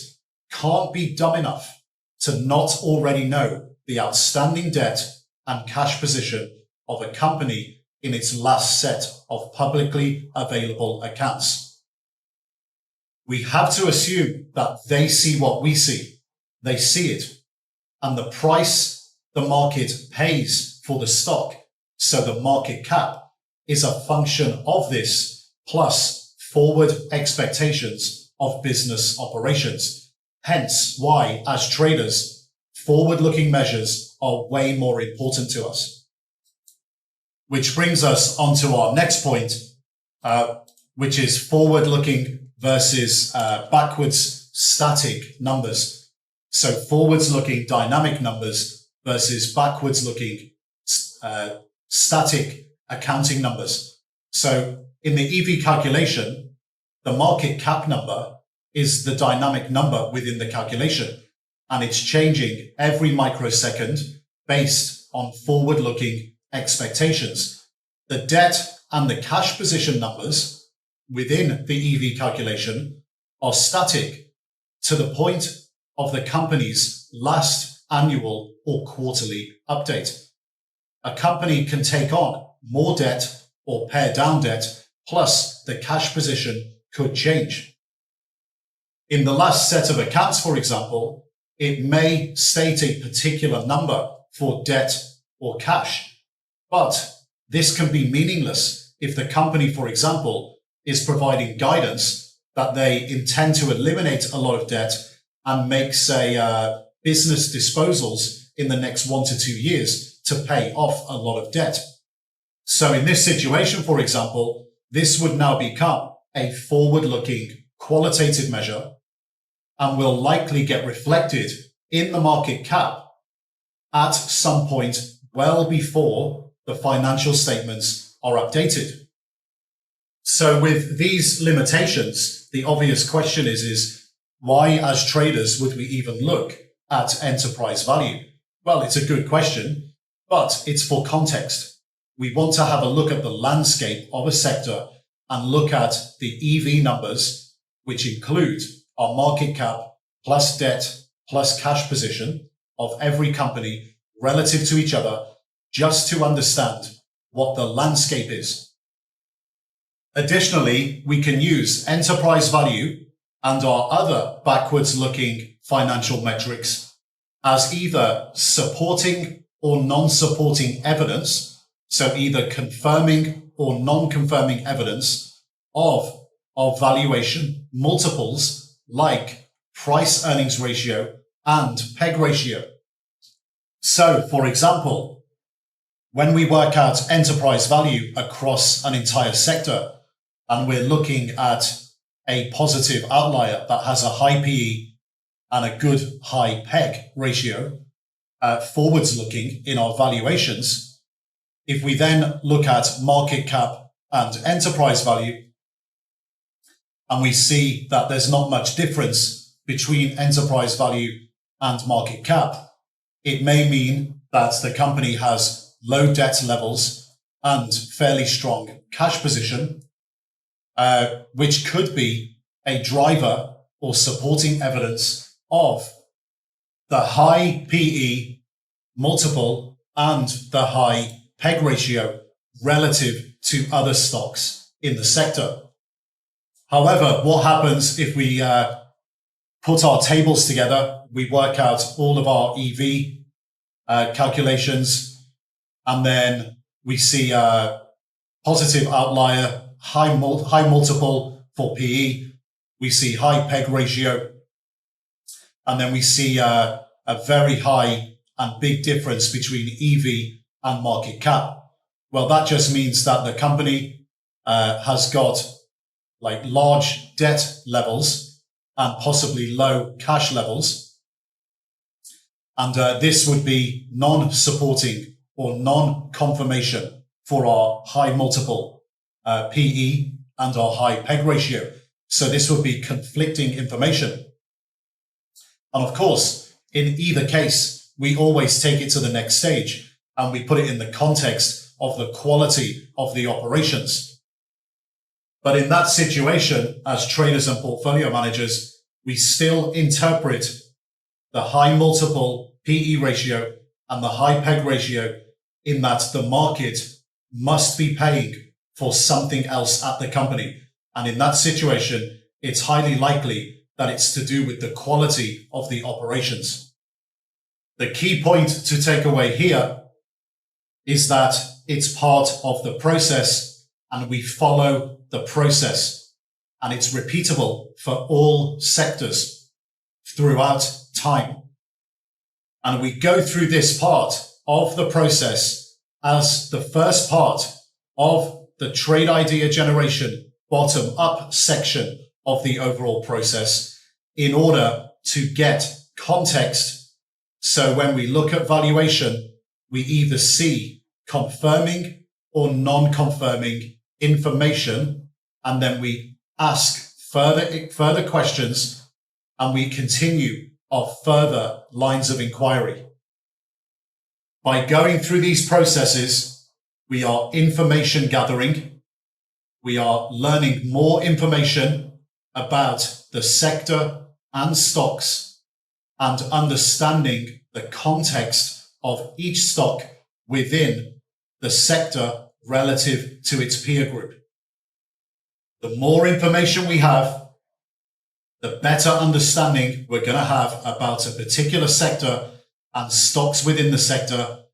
can't be dumb enough to not already know the outstanding debt and cash position of a company in its last set of publicly available accounts. We have to assume that they see what we see. They see it. And the price the market pays for the stock, so the market cap, is a function of this, plus forward expectations of business operations. Hence why, as traders, forward-looking measures are way more important to us. Which brings us onto our next point, which is forward-looking versus backwards static numbers. So forwards-looking dynamic numbers versus backwards-looking static accounting numbers. So in the EV calculation, the market cap number is the dynamic number within the calculation, and it's changing every microsecond based on forward-looking expectations. The debt and the cash position numbers within the EV calculation are static to the point of the company's last annual or quarterly update. A company can take on more debt or pare down debt, plus the cash position could change. In the last set of accounts, for example, it may state a particular number for debt or cash, but this can be meaningless if the company, for example, is providing guidance that they intend to eliminate a lot of debt and make, say, business disposals in the next 1 to 2 years to pay off a lot of debt. So in this situation, for example, this would now become a forward-looking qualitative measure and will likely get reflected in the market cap at some point well before the financial statements are updated. So with these limitations, the obvious question is why as traders would we even look at enterprise value? Well, it's a good question, but it's for context. we want to have a look at the landscape of a sector and look at the EV numbers, which include our market cap plus debt plus cash position of every company relative to each other, just to understand what the landscape is. Additionally, we can use enterprise value and our other backwards-looking financial metrics as either supporting or non-supporting evidence, so either confirming or non-confirming evidence of our valuation multiples like price-earnings ratio and PEG ratio. So, for example, when we work out enterprise value across an entire sector and we're looking at a positive outlier that has a high PE and a good high PEG ratio, forwards looking in our valuations, if we then look at market cap and enterprise value, and we see that there's not much difference between enterprise value and market cap, it may mean that the company has low debt levels and fairly strong cash position, which could be a driver or supporting evidence of the high PE multiple and the high PEG ratio relative to other stocks in the sector. However, what happens if we put our tables together, we work out all of our EV calculations, and then we see a positive outlier, high multiple for PE, we see high PEG ratio, and then we see a very high and big difference between EV and market cap. Well, that just means that the company has got like large debt levels and possibly low cash levels. And this would be non-supporting or non-confirmation for our high multiple PE and our high PEG ratio. So this would be conflicting information. And of course, in either case, we always take it to the next stage and we put it in the context of the quality of the operations. But in that situation, as traders and portfolio managers, we still interpret the high multiple PE ratio and the high PEG ratio in that the market must be paying for something else at the company. And in that situation, it's highly likely that it's to do with the quality of the operations. The key point to take away here is that it's part of the process and we follow the process, and it's repeatable for all sectors throughout time. And we go through this part of the process as the first part of the trade idea generation bottom up section of the overall process in order to get context. So when we look at valuation, we either see confirming or non-confirming information, and then we ask further questions and we continue our further lines of inquiry. By going through these processes, we are information gathering, we are learning more information about the sector and stocks and understanding the context of each stock within the sector relative to its peer group. The more information we have, the better understanding we're going to have about a particular sector and stocks within the sector,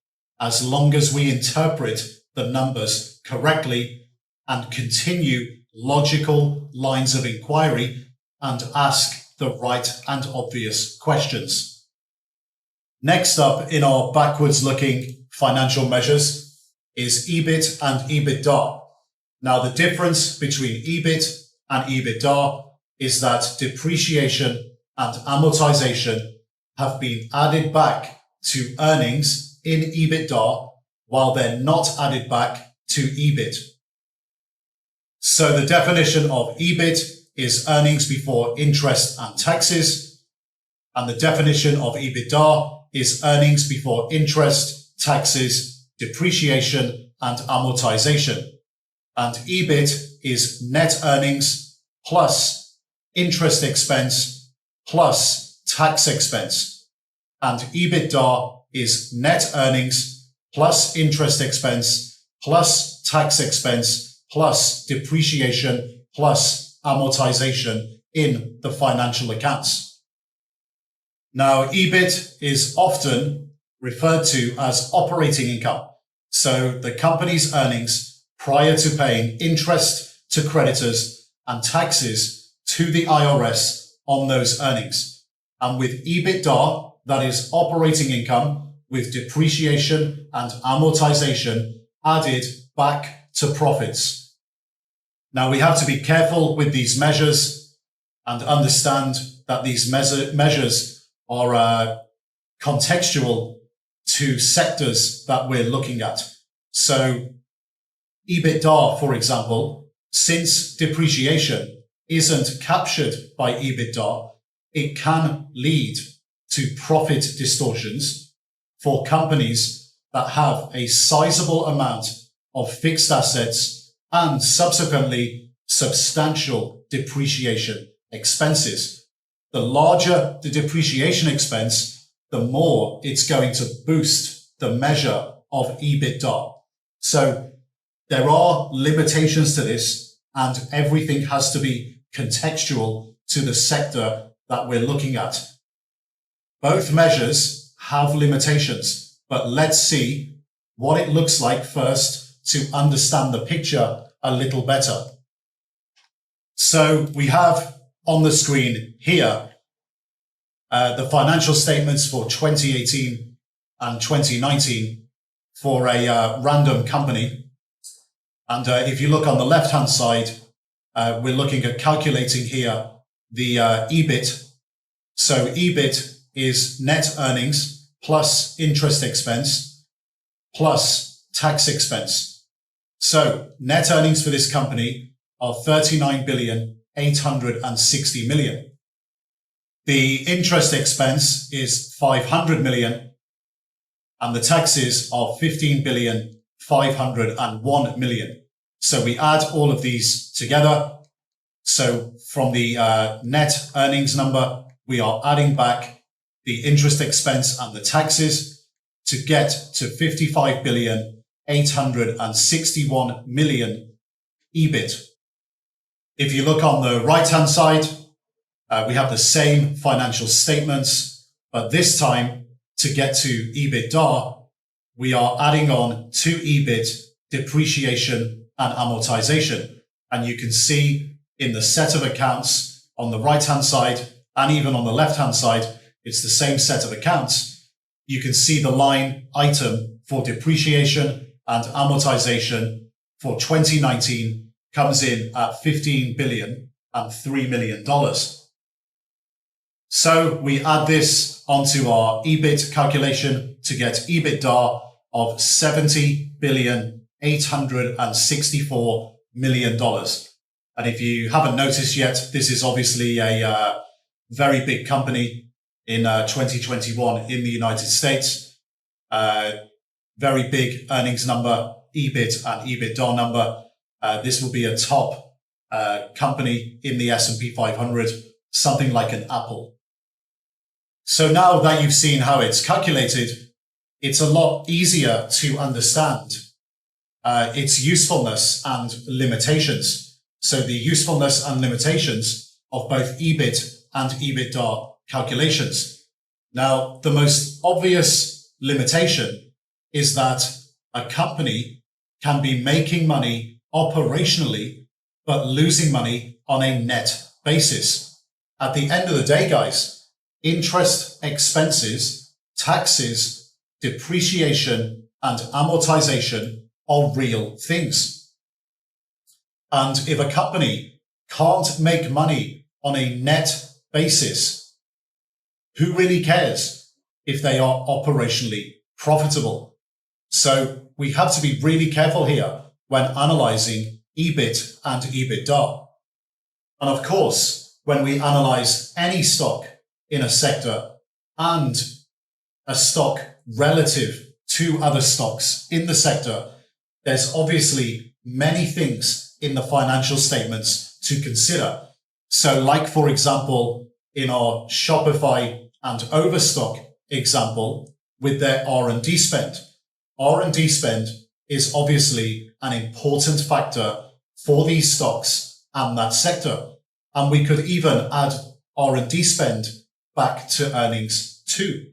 as long as we interpret the numbers correctly and continue logical lines of inquiry and ask the right and obvious questions. Next up in our backwards looking financial measures is EBIT and EBITDA. Now, the difference between EBIT and EBITDA is that depreciation and amortization have been added back to earnings in EBITDA while they're not added back to EBIT. So the definition of EBIT is earnings before interest and taxes, and the definition of EBITDA is earnings before interest, taxes, depreciation, and amortization. And EBIT is net earnings plus interest expense plus tax expense. And EBITDA is net earnings plus interest expense plus tax expense plus depreciation plus amortization in the financial accounts. Now, EBIT is often referred to as operating income. So the company's earnings prior to paying interest to creditors and taxes to the IRS on those earnings. And with EBITDA, that is operating income with depreciation and amortization added back to profits. Now we have to be careful with these measures and understand that these measures are contextual to sectors that we're looking at. So EBITDA, for example, since depreciation isn't captured by EBITDA, it can lead to profit distortions for companies that have a sizable amount of fixed assets and subsequently substantial depreciation expenses. The larger the depreciation expense, the more it's going to boost the measure of EBITDA. So there are limitations to this, and everything has to be contextual to the sector that we're looking at. Both measures have limitations, but let's see what it looks like first to understand the picture a little better. So we have on the screen here the financial statements for 2018 and 2019 for a random company. And if you look on the left-hand side, we're looking at calculating here the EBIT. So EBIT is net earnings plus interest expense plus tax expense. So net earnings for this company are 39,860 million. The interest expense is 500 million and the taxes are 15,501 million. So we add all of these together. So from the net earnings number, we are adding back the interest expense and the taxes to get to 55,861 million EBIT. If you look on the right-hand side, we have the same financial statements, but this time to get to EBITDA, we are adding on to EBIT depreciation and amortization. And you can see in the set of accounts on the right-hand side and even on the left-hand side, it's the same set of accounts. You can see the line item for depreciation and amortization for 2019 comes in at $15,003 million. So we add this onto our EBIT calculation to get EBITDA of $70,864 million. And if you haven't noticed yet, this is obviously a very big company in 2021 in the United States. Very big earnings number, EBIT and EBITDA number. This will be a top company in the S&P 500, something like an Apple. So now that you've seen how it's calculated, it's a lot easier to understand its usefulness and limitations. So the usefulness and limitations of both EBIT and EBITDA calculations. Now, the most obvious limitation is that a company can be making money operationally, but losing money on a net basis. At the end of the day, guys, interest expenses, taxes, depreciation, and amortization are real things. And if a company can't make money on a net basis, who really cares if they are operationally profitable? So we have to be really careful here when analyzing EBIT and EBITDA. And of course, when we analyze any stock in a sector and a stock relative to other stocks in the sector, there's obviously many things in the financial statements to consider. So like, for example, in our Shopify and Overstock example with their R&D spend. R&D spend is obviously an important factor for these stocks and that sector. And we could even add R&D spend back to earnings too.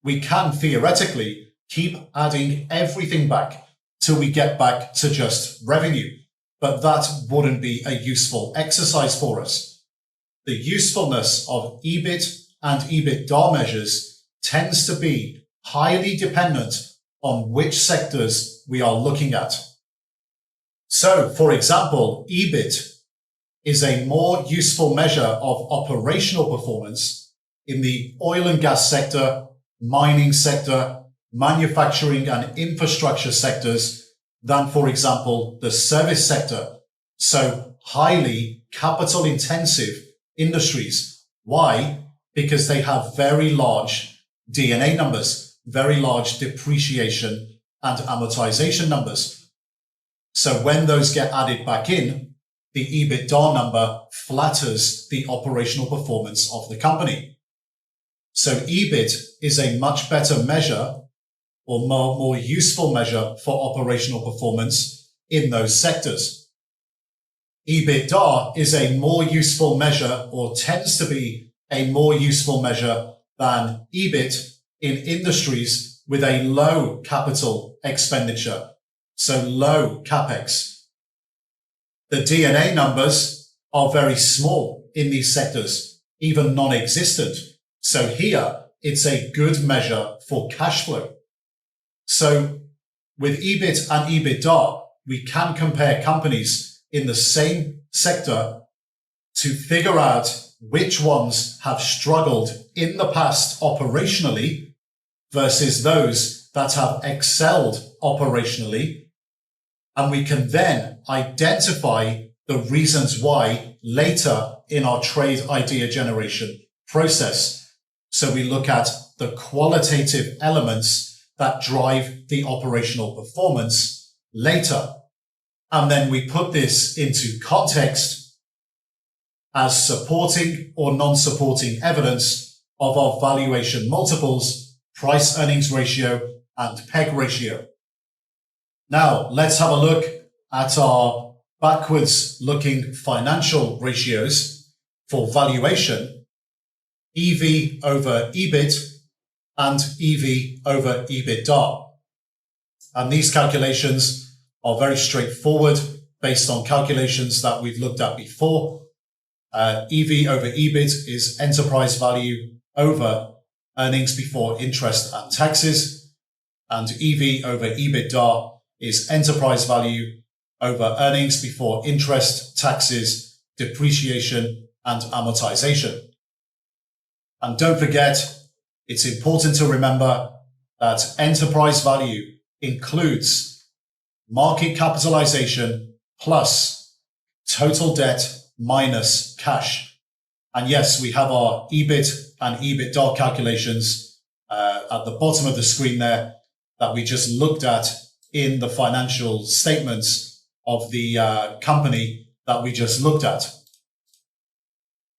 We can theoretically keep adding everything back till we get back to just revenue, but that wouldn't be a useful exercise for us. The usefulness of EBIT and EBITDA measures tends to be highly dependent on which sectors we are looking at. So, for example, EBIT is a more useful measure of operational performance in the oil and gas sector, mining sector, manufacturing and infrastructure sectors than, for example, the service sector. So highly capital intensive industries. Why? Because they have very large D&A numbers, very large depreciation and amortization numbers. So when those get added back in, the EBITDA number flatters the operational performance of the company. So EBIT is a much better measure or more useful measure for operational performance in those sectors. EBITDA is a more useful measure, or tends to be a more useful measure than EBIT in industries with a low capital expenditure, so low capex. The D&A numbers are very small in these sectors, even non-existent. So here, it's a good measure for cash flow. So with EBIT and EBITDA, we can compare companies in the same sector to figure out which ones have struggled in the past operationally versus those that have excelled operationally. And we can then identify the reasons why later in our trade idea generation process. So we look at the qualitative elements that drive the operational performance later. And then we put this into context as supporting or non-supporting evidence of our valuation multiples, price earnings ratio, and PEG ratio. Now, let's have a look at our backwards looking financial ratios for valuation, EV over EBIT and EV over EBITDA. And these calculations are very straightforward based on calculations that we've looked at before. EV over EBIT is enterprise value over earnings before interest and taxes. And EV over EBITDA is enterprise value over earnings before interest, taxes, depreciation, and amortization. And don't forget, it's important to remember that enterprise value includes market capitalization plus total debt minus cash. And yes, we have our EBIT and EBITDA calculations at the bottom of the screen there that we just looked at in the financial statements of the company that we just looked at.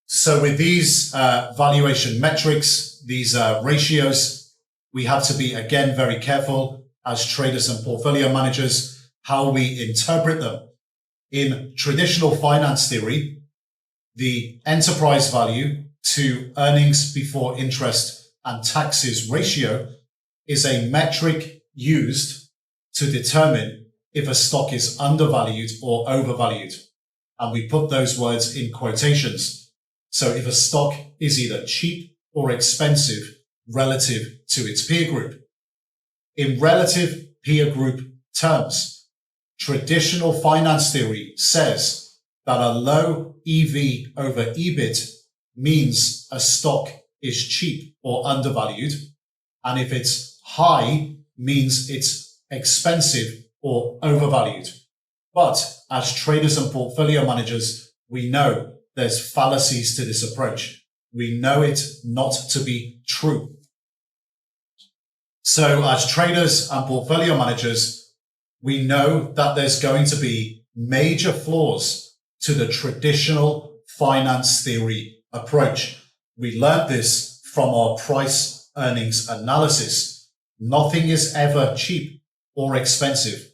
So with these valuation metrics, these ratios, we have to be, again, very careful as traders and portfolio managers how we interpret them. In traditional finance theory, the enterprise value to earnings before interest and taxes ratio is a metric used to determine if a stock is undervalued or overvalued. And we put those words in quotations. So if a stock is either cheap or expensive relative to its peer group. In relative peer group terms, traditional finance theory says that a low EV over EBIT means a stock is cheap or undervalued. And if it's high, means it's expensive or overvalued. But as traders and portfolio managers, we know there's fallacies to this approach. We know it not to be true. So as traders and portfolio managers, we know that there's going to be major flaws to the traditional finance theory approach. We learned this from our price earnings analysis. Nothing is ever cheap or expensive.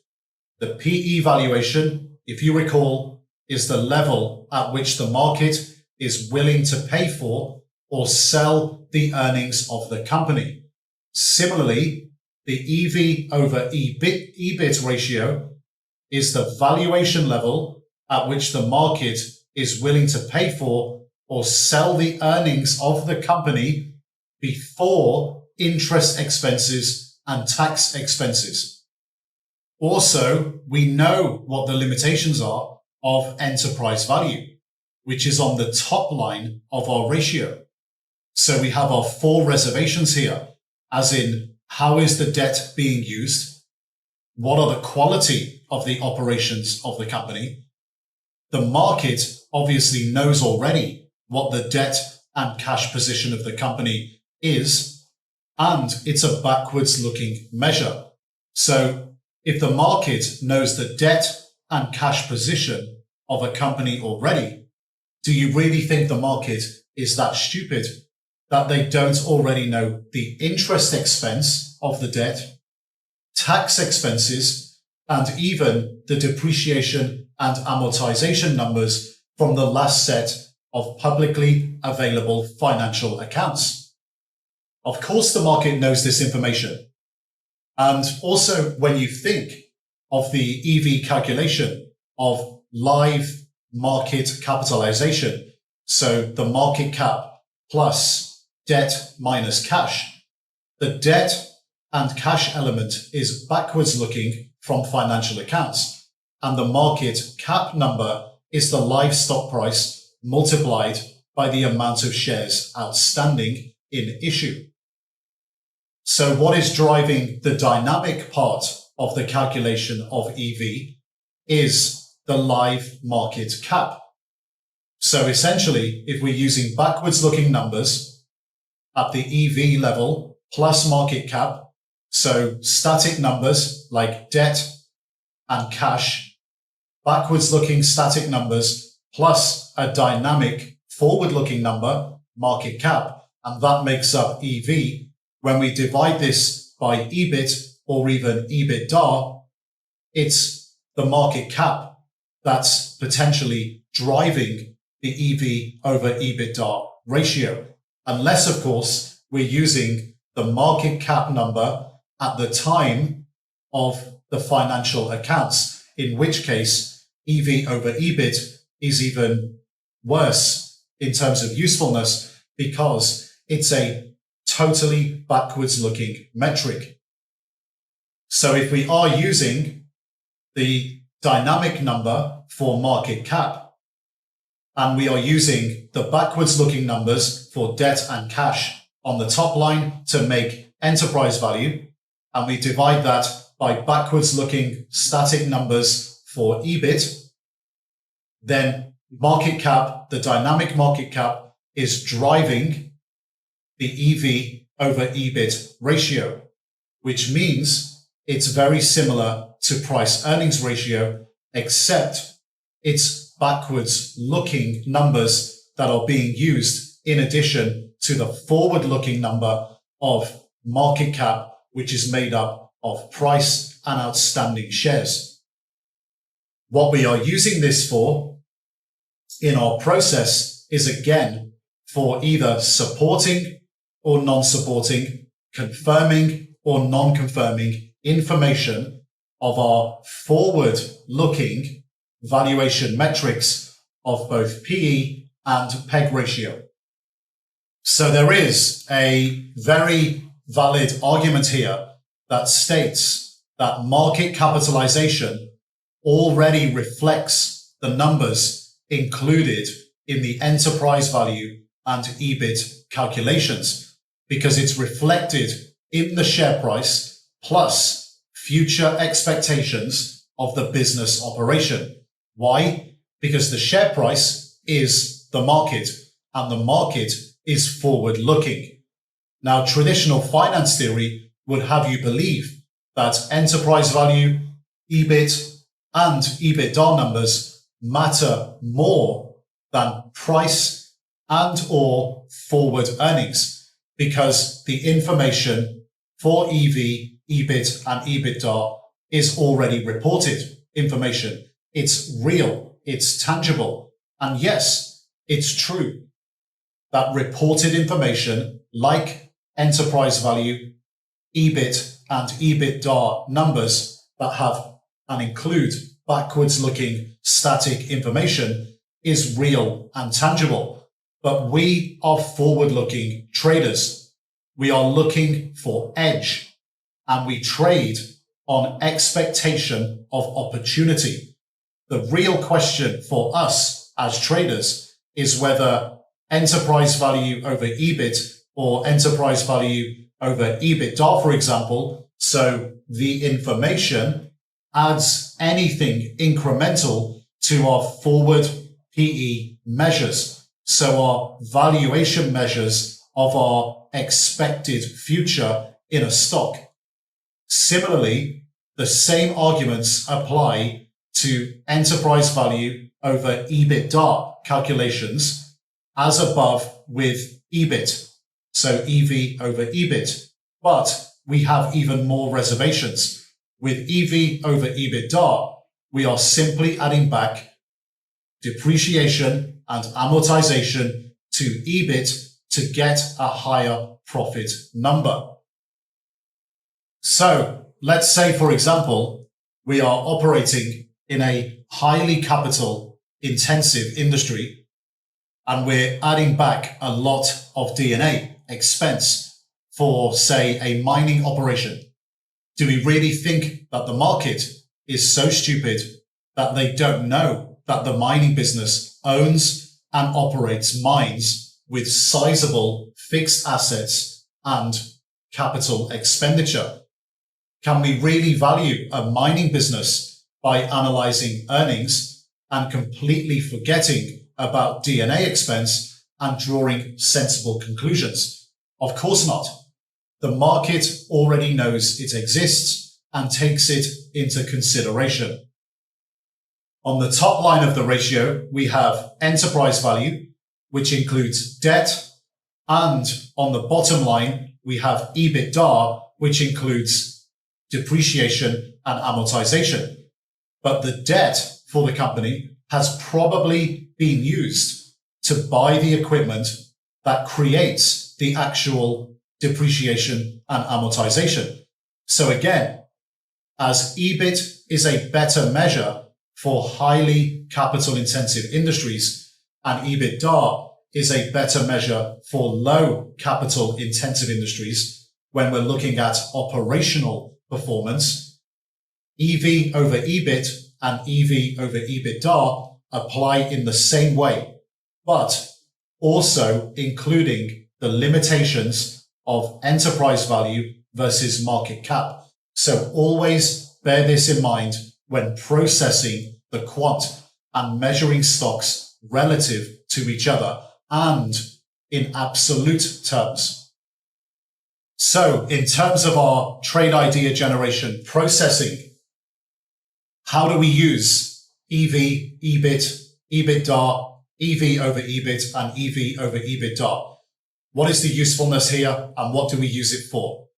The PE valuation, if you recall, is the level at which the market is willing to pay for or sell the earnings of the company. Similarly, the EV over EBIT ratio is the valuation level at which the market is willing to pay for or sell the earnings of the company before interest expenses and tax expenses. Also, we know what the limitations are of enterprise value, which is on the top line of our ratio. So we have our 4 reservations here, as in how is the debt being used? What are the quality of the operations of the company? The market obviously knows already what the debt and cash position of the company is, and it's a backwards looking measure. So if the market knows the debt and cash position of a company already, do you really think the market is that stupid that they don't already know the interest expense of the debt, tax expenses, and even the depreciation and amortization numbers from the last set of publicly available financial accounts? Of course, the market knows this information. And also, when you think of the EV calculation of live market capitalization, so the market cap plus debt minus cash, the debt and cash element is backwards looking from financial accounts, and the market cap number is the live stock price multiplied by the amount of shares outstanding in issue. So what is driving the dynamic part of the calculation of EV is the live market cap. So essentially, if we're using backwards looking numbers at the EV level plus market cap, so static numbers like debt and cash, backwards looking static numbers plus a dynamic forward looking number, market cap, and that makes up EV. When we divide this by EBIT or even EBITDA, it's the market cap that's potentially driving the EV over EBITDA ratio. Unless, of course, we're using the market cap number at the time of the financial accounts, in which case EV over EBIT is even worse in terms of usefulness because it's a totally backwards looking metric. So if we are using the dynamic number for market cap and we are using the backwards looking numbers for debt and cash on the top line to make enterprise value, and we divide that by backwards looking static numbers for EBIT, then market cap, the dynamic market cap, is driving the EV over EBIT ratio, which means it's very similar to price earnings ratio, except it's backwards looking numbers that are being used in addition to the forward looking number of market cap, which is made up of price and outstanding shares. What we are using this for in our process is again for either supporting or non-supporting, confirming or non-confirming information of our forward-looking valuation metrics of both PE and PEG ratio. So there is a very valid argument here that states that market capitalization already reflects the numbers included in the enterprise value and EBIT calculations, because it's reflected in the share price plus future expectations of the business operation. Why? Because the share price is the market and the market is forward looking. Now, traditional finance theory would have you believe that enterprise value, EBIT, and EBITDA numbers matter more than price and or forward earnings, because the information for EV, EBIT, and EBITDA is already reported information. It's real, it's tangible, and yes, it's true that reported information like enterprise value, EBIT, and EBITDA numbers that have and include backwards-looking static information is real and tangible. But we are forward-looking traders. We are looking for edge, and we trade on expectation of opportunity. The real question for us as traders is whether enterprise value over EBIT or enterprise value over EBITDA, for example, so the information adds anything incremental to our forward PE measures, so our valuation measures of our expected future in a stock. Similarly, the same arguments apply to enterprise value over EBITDA calculations as above with EBIT, so EV over EBIT. But we have even more reservations. With EV over EBITDA, we are simply adding back depreciation and amortization to EBIT to get a higher profit number. So let's say, for example, we are operating in a highly capital intensive industry and we're adding back a lot of D&A expense for, say, a mining operation. Do we really think that the market is so stupid that they don't know that the mining business owns and operates mines with sizable fixed assets and capital expenditure? Can we really value a mining business by analyzing earnings and completely forgetting about D&A expense and drawing sensible conclusions? Of course not. The market already knows it exists and takes it into consideration. On the top line of the ratio, we have enterprise value, which includes debt, and on the bottom line, we have EBITDA, which includes depreciation and amortization. But the debt for the company has probably been used to buy the equipment that creates the actual depreciation and amortization. So again, as EBIT is a better measure for highly capital intensive industries and EBITDA is a better measure for low capital intensive industries when we're looking at operational performance, EV over EBIT and EV over EBITDA apply in the same way, but also including the limitations of enterprise value versus market cap. So always bear this in mind when processing the quant and measuring stocks relative to each other and in absolute terms. So in terms of our trade idea generation processing, how do we use EV, EBIT, EBITDA, EV over EBIT, and EV over EBITDA? What is the usefulness here and what do we use it for?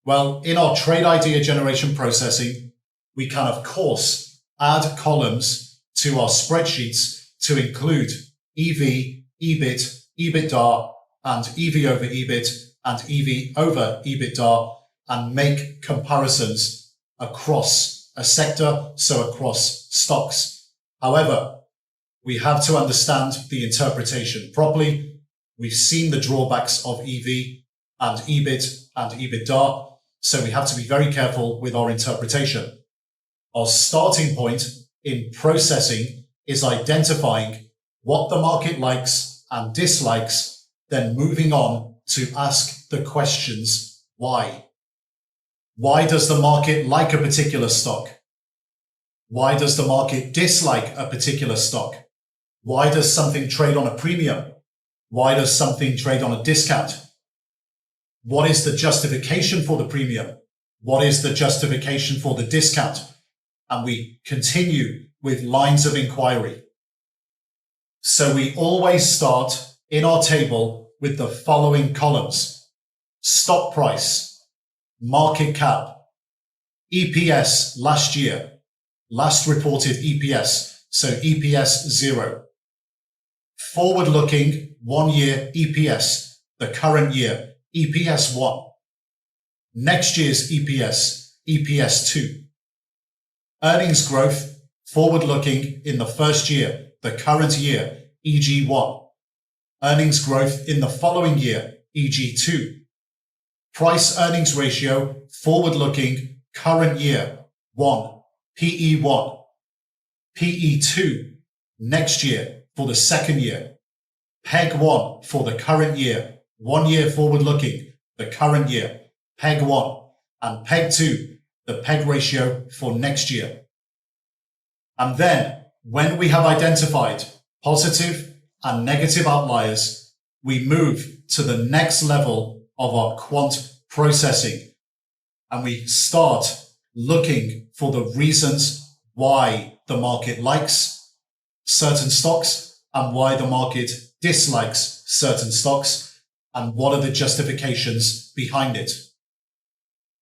Well, in our trade idea generation processing, we can of course add columns to our spreadsheets to include EV, EBIT, EBITDA, and EV over EBIT and EV over EBITDA and make comparisons across a sector, so across stocks. However, we have to understand the interpretation properly. We've seen the drawbacks of EV and EBIT and EBITDA, so we have to be very careful with our interpretation. Our starting point in processing is identifying what the market likes and dislikes, then moving on to ask the questions why. Why does the market like a particular stock? Why does the market dislike a particular stock? Why does something trade on a premium? Why does something trade on a discount? What is the justification for the premium? What is the justification for the discount? and we continue with lines of inquiry. So we always start in our table with the following columns: stock price, market cap, EPS last year, last reported EPS, so EPS 0. Forward-looking 1 year EPS, the current year, EPS 1. Next year's EPS, EPS 2. Earnings growth, forward-looking in the first year, the current year, EG 1. Earnings growth in the following year, EG 2. Price earnings ratio, forward-looking, current year, 1, PE 1. PE 2, next year for the second year. PEG 1 for the current year, 1 year forward-looking, the current year, PEG 1. And PEG 2, the PEG ratio for next year. And then, when we have identified positive and negative outliers, we move to the next level of our quant processing, and we start looking for the reasons why the market likes certain stocks and why the market dislikes certain stocks, and what are the justifications behind it.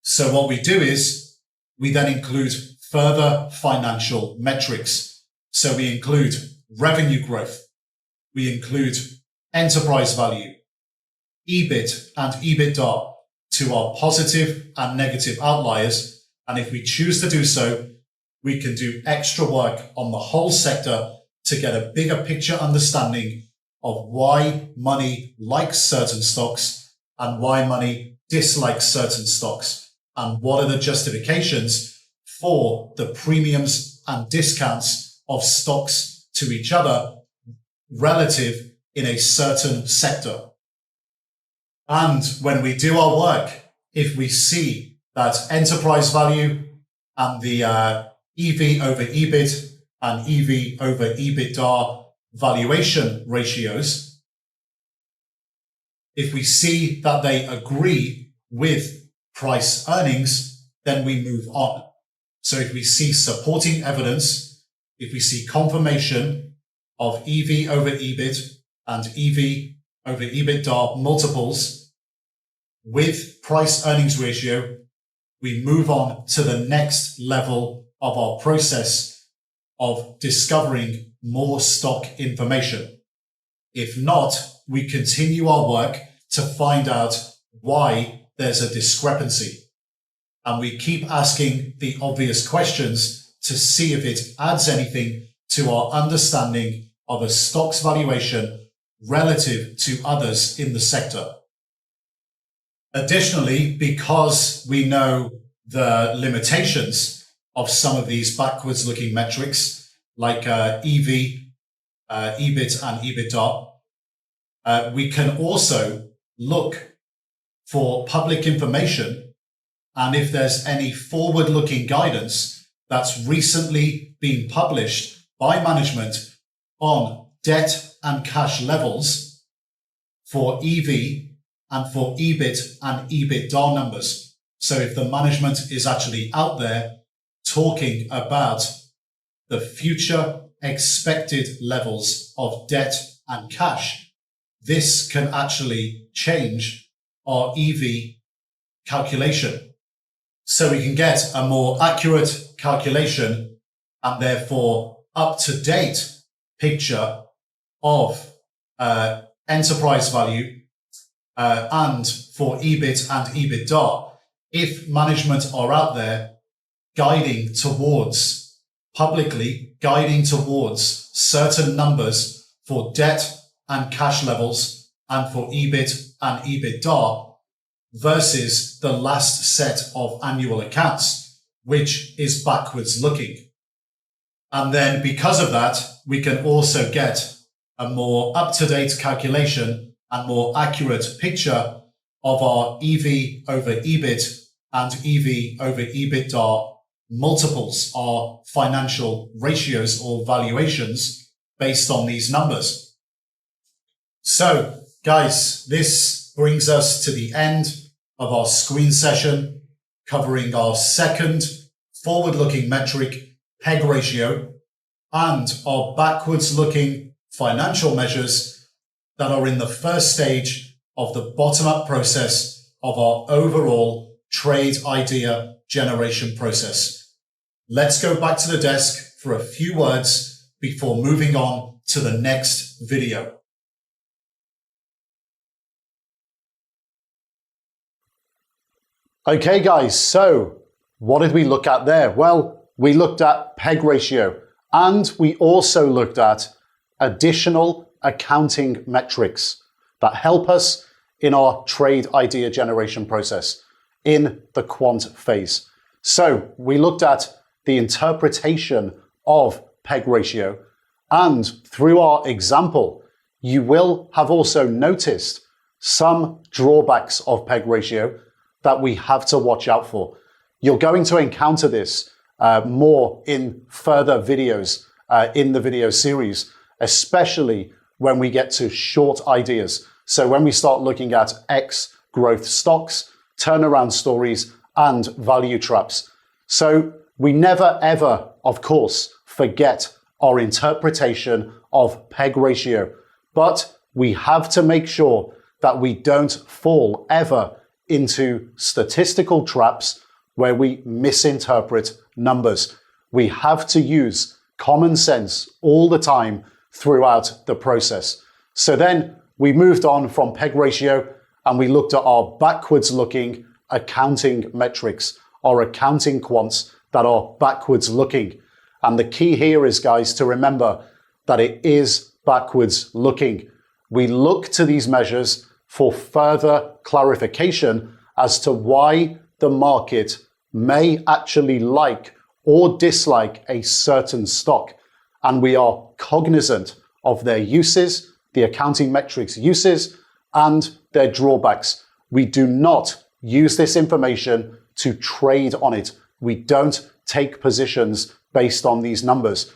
So what we do is we then include further financial metrics. So we include revenue growth, we include enterprise value, EBIT and EBITDA to our positive and negative outliers. And if we choose to do so, we can do extra work on the whole sector to get a bigger picture understanding of why money likes certain stocks and why money dislikes certain stocks, and what are the justifications for the premiums and discounts of stocks to each other relative in a certain sector. And when we do our work, if we see that enterprise value and the EV over EBIT and EV over EBITDA valuation ratios, if we see that they agree with price earnings, then we move on. So if we see supporting evidence, if we see confirmation of EV over EBIT and EV over EBITDA multiples with price earnings ratio, we move on to the next level of our process of discovering more stock information. If not, we continue our work to find out why there's a discrepancy. And we keep asking the obvious questions to see if it adds anything to our understanding of a stock's valuation relative to others in the sector. Additionally, because we know the limitations of some of these backwards-looking metrics, like EV, EBIT, and EBITDA, we can also look for public information, and if there's any forward-looking guidance that's recently been published by management on debt and cash levels for EV and for EBIT and EBITDA numbers. So if the management is actually out there talking about the future expected levels of debt and cash, this can actually change our EV calculation. So we can get a more accurate calculation and therefore up-to-date picture of enterprise value and for EBIT and EBITDA, if management are out there guiding towards, publicly guiding towards certain numbers for debt and cash levels and for EBIT and EBITDA versus the last set of annual accounts, which is backwards looking. And then because of that, we can also get a more up-to-date calculation and more accurate picture of our EV over EBIT and EV over EBITDA multiples, our financial ratios or valuations based on these numbers. So, guys, this brings us to the end of our screen session covering our second forward-looking metric PEG ratio, and our backwards-looking financial measures that are in the first stage of the bottom-up process of our overall trade idea generation process. Let's go back to the desk for a few words before moving on to the next video. Okay guys, so what did we look at there? Well, we looked at PEG ratio, and we also looked at additional accounting metrics that help us in our trade idea generation process in the quant phase. So we looked at the interpretation of PEG ratio, and through our example, you will have also noticed some drawbacks of PEG ratio that we have to watch out for. You're going to encounter this more in further videos in the video series, especially when we get to short ideas. So when we start looking at X growth stocks, turnaround stories, and value traps. So we never ever, of course, forget our interpretation of PEG ratio, but we have to make sure that we don't fall ever into statistical traps where we misinterpret numbers. We have to use common sense all the time throughout the process. So then we moved on from PEG ratio and we looked at our backwards looking accounting metrics, our accounting quants that are backwards looking. And the key here is, guys, to remember that it is backwards looking. We look to these measures for further clarification as to why the market may actually like or dislike a certain stock. And we are cognizant of their uses, the accounting metrics uses, and their drawbacks. We do not use this information to trade on it. We don't take positions based on these numbers.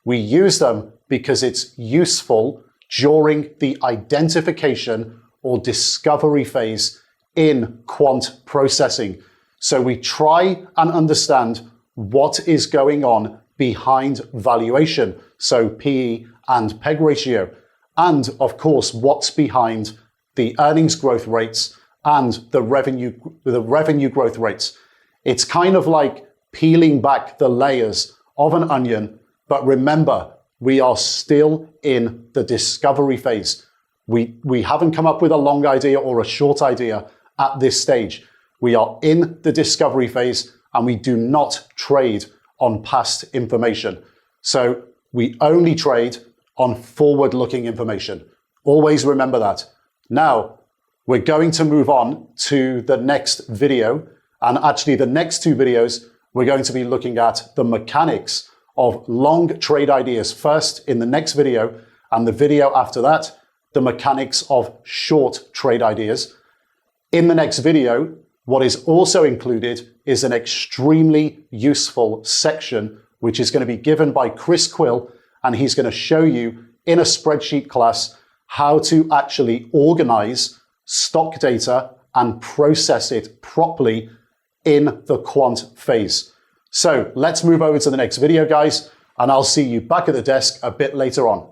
We use them because it's useful during the identification or discovery phase in quant processing. So we try and understand what is going on behind valuation, so PE and PEG ratio, and of course what's behind the earnings growth rates and the revenue growth rates. It's kind of like peeling back the layers of an onion, but remember, we are still in the discovery phase. We haven't come up with a long idea or a short idea at this stage. We are in the discovery phase and we do not trade on past information. So we only trade on forward-looking information. Always remember that. Now, we're going to move on to the next video. And actually the next two videos, we're going to be looking at the mechanics of long trade ideas first in the next video, and the video after that, the mechanics of short trade ideas. In the next video, what is also included is an extremely useful section, which is going to be given by Chris Quill, and he's going to show you in a spreadsheet class how to actually organize stock data and process it properly in the quant phase. So let's move over to the next video, guys, and I'll see you back at the desk a bit later on.